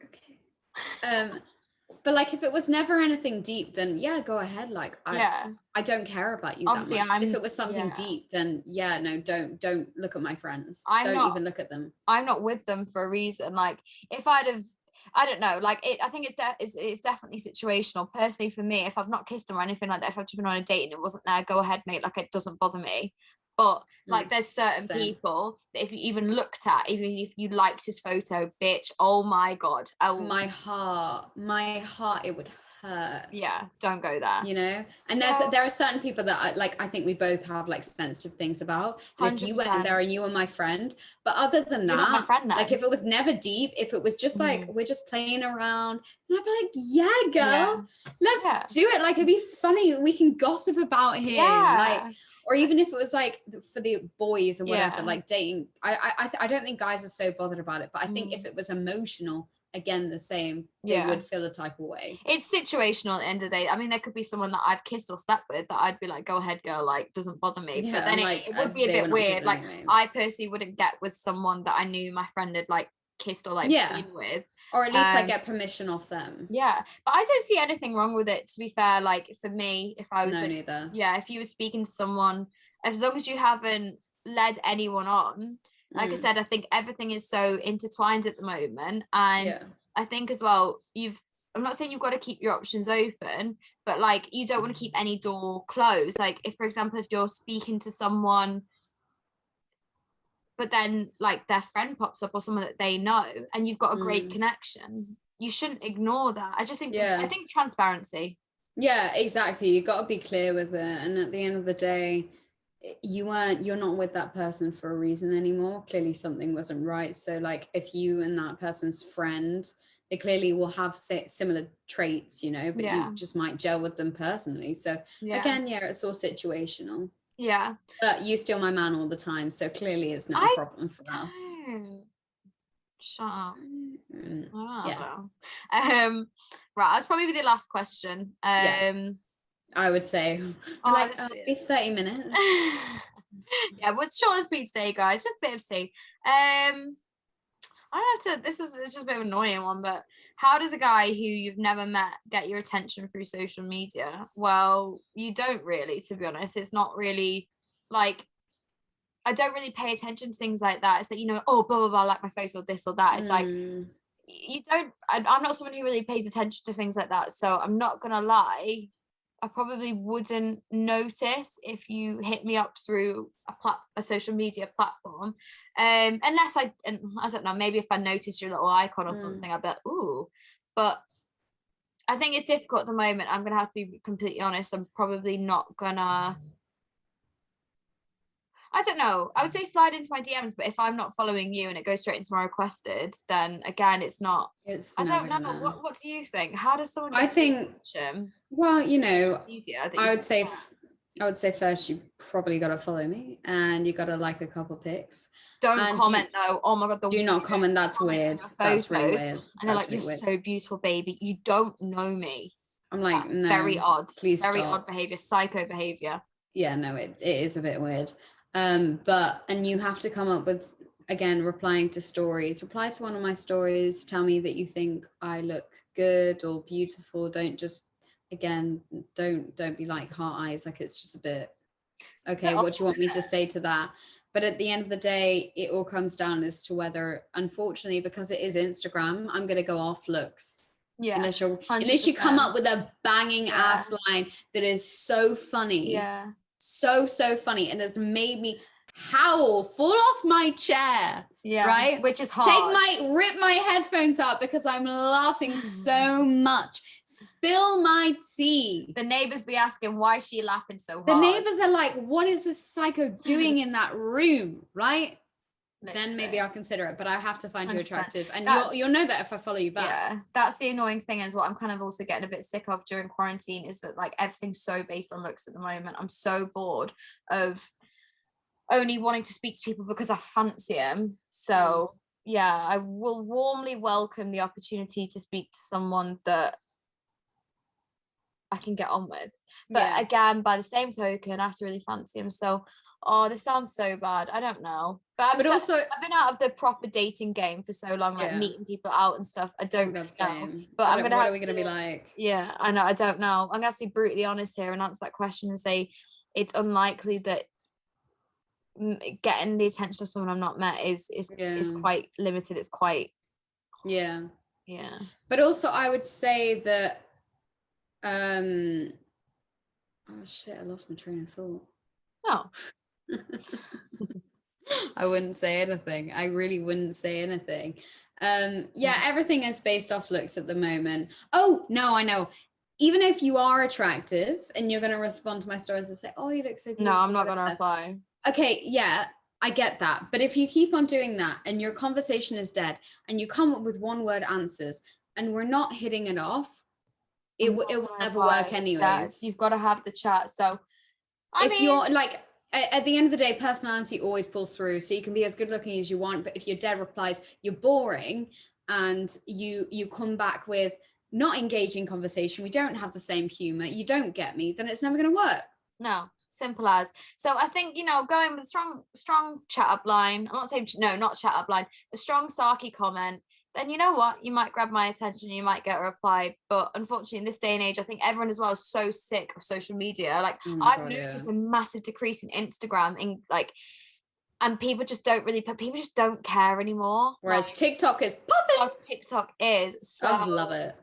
Okay. But like if it was never anything deep, then yeah, go ahead. Like I don't care about you obviously that much. If it was something deep, then yeah, no, don't look at my friends. Don't even look at them. I'm not with them for a reason. Like if I don't know, like I think it's definitely situational. Personally for me, if I've not kissed them or anything like that, if I've just been on a date and it wasn't there, go ahead, mate. Like it doesn't bother me. But like there's certain people that if you even looked at, even if you liked his photo, bitch, oh my God. Oh, my heart, it would hurt. Yeah, don't go there. You know? And there are certain people that I think we both have like sensitive things about. And if you went there and you were my friend, but other than You're that, not my friend then. Like if it was never deep, if it was just like we're just playing around, then I'd be like, yeah, girl, let's do it. Like it'd be funny. We can gossip about him. Like, or even if it was like for the boys or whatever, like dating, I don't think guys are so bothered about it, but I think if it was emotional, again, the same, they would feel a type of way. It's situational at the end of the day. I mean, there could be someone that I've kissed or slept with that I'd be like, go ahead, girl, like doesn't bother me. But then it would be a bit weird. Like I personally wouldn't get with someone that I knew my friend had like kissed or like been with. Or at least like get permission off them. Yeah. But I don't see anything wrong with it, to be fair. Like for me, if I was neither. If you were speaking to someone, as long as you haven't led anyone on, like I said, I think everything is so intertwined at the moment. And I think as well, I'm not saying you've got to keep your options open, but like you don't want to keep any door closed. Like if, for example, if you're speaking to someone but then like their friend pops up or someone that they know and you've got a great connection, you shouldn't ignore that. I just think I think transparency. Yeah, exactly. You got to be clear with it, and at the end of the day, you're not with that person for a reason anymore. Clearly something wasn't right. So like if you and that person's friend, they clearly will have similar traits, you know, but you just might gel with them personally. So again, it's all situational. Yeah. But you steal my man all the time, so clearly it's not a problem for us. Shut up. Yeah. Right, that's probably the last question. I would say be 30 minutes. Yeah, what's short and sweet today, guys? Just a bit of tea. I don't have to. It's just a bit of an annoying one, but how does a guy who you've never met get your attention through social media? Well, you don't really, to be honest. It's not really like, I don't really pay attention to things like that. It's like, you know, oh, blah, blah, blah, like my photo or this or that. It's like, you don't, I'm not someone who really pays attention to things like that. So I'm not going to lie. I probably wouldn't notice if you hit me up through a social media platform, unless I don't know, maybe if I notice your little icon or something, I'd be like, ooh. But I think it's difficult at the moment. I'm gonna have to be completely honest. I'm probably not gonna. I don't know. I would say slide into my DMs, but if I'm not following you and it goes straight into my requested, then again, it's not. I don't know. What do you think? How does someone? I think. Well, you know, I would say first you probably got to follow me and you got to like a couple pics. Don't comment though. Oh my God. Do not comment. That's weird. That's really weird. And they're like, you're so beautiful, baby. You don't know me. I'm like, that's no. Very odd. Please Very stop. odd behavior. Psycho behavior. Yeah, no, it is a bit weird. And you have to come up with, again, replying to stories. Reply to one of my stories. Tell me that you think I look good or beautiful. Don't just, again, don't be like heart eyes. Like it's just a bit, okay, what do you want me to say to that? But at the end of the day, it all comes down as to whether, unfortunately, because it is Instagram, I'm going to go off looks. Yeah. Unless you come up with a banging ass line that is so funny. Yeah. So funny and has made me howl, fall off my chair. Yeah. Right? Which is hard. Rip my headphones out because I'm laughing so much. Spill my tea. The neighbors be asking, why is she laughing so hard? The neighbors are like, what is this psycho doing in that room? Right? then maybe I'll consider it, but I have to find 100%. You attractive, and you'll know that if I follow you back. Yeah, that's the annoying thing, is what I'm kind of also getting a bit sick of during quarantine, is that like everything's so based on looks at the moment. I'm so bored of only wanting to speak to people because I fancy them. So yeah, I will warmly welcome the opportunity to speak to someone that I can get on with, but again, by the same token, I have to really fancy him. So this sounds so bad, I don't know, but also I've been out of the proper dating game for so long, like meeting people out and stuff. I don't know, but I'm gonna what are we gonna be like? Yeah, I know, I don't know. I'm gonna have to be brutally honest here and answer that question and say it's unlikely that getting the attention of someone I've not met is quite limited. It's quite but also I would say that oh shit, I lost my train of thought. I wouldn't say anything. I really wouldn't say anything. Everything is based off looks at the moment. Oh no, I know. Even if you are attractive and you're going to respond to my stories and say, oh, you look so beautiful. No, I'm not going to reply. Okay, yeah, I get that. But if you keep on doing that and your conversation is dead and you come up with one word answers and we're not hitting it off, it will never work anyways. You've got to have the chat. So if you're like, at the end of the day, personality always pulls through. So you can be as good looking as you want, but if your dead replies, you're boring, and you come back with not engaging conversation, we don't have the same humor, you don't get me, then it's never going to work. No, simple as. So I think, going with strong chat up line, I'm not saying, no, not chat up line, a strong sarky comment, then you know what, you might grab my attention, you might get a reply. But unfortunately, in this day and age, I think everyone as well is so sick of social media. Like I've noticed a massive decrease in Instagram, and people just don't care anymore. Whereas TikTok is popping. TikTok is. So, I love it.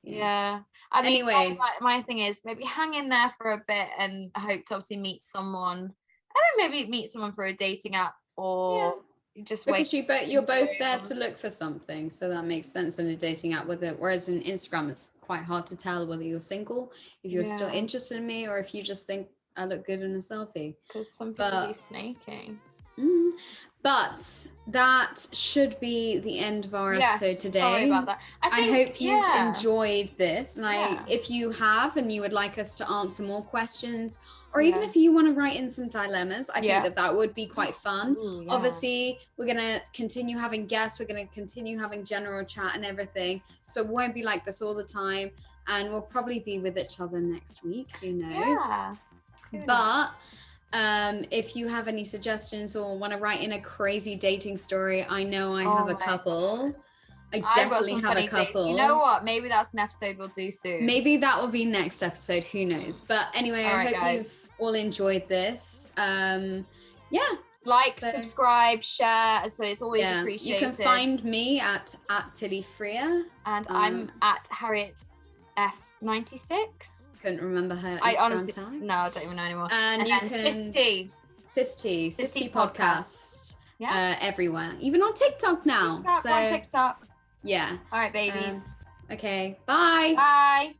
Yeah. I mean, anyway, my thing is maybe hang in there for a bit and hope to obviously meet someone. Maybe meet someone for a dating app, or just wait. Because you're both there to look for something, so that makes sense in a dating app with it. Whereas in Instagram, it's quite hard to tell whether you're single, if you're still interested in me, or if you just think I look good in a selfie. Because some people be snaking. But that should be the end of our episode today. Sorry about that. I hope you've enjoyed this. And if you have and you would like us to answer more questions, or even if you want to write in some dilemmas, I think that would be quite fun. Ooh, obviously, we're going to continue having guests. We're going to continue having general chat and everything. So it won't be like this all the time. And we'll probably be with each other next week. Who knows? Yeah. But if you have any suggestions or want to write in a crazy dating story, I know I have a couple. I definitely have a couple. You know what? Maybe that's an episode we'll do soon. Maybe that will be next episode. Who knows? But anyway, I hope you've all enjoyed this. Subscribe, share. So it's always appreciated. You can find me at Tilly Freya. And I'm at Harriet F96. Couldn't remember her Instagram I honestly tag. No, I don't even know anymore. And you can SisTea Podcast. Everywhere, even on TikTok now. On TikTok. Yeah. All right, babies. Okay. Bye. Bye.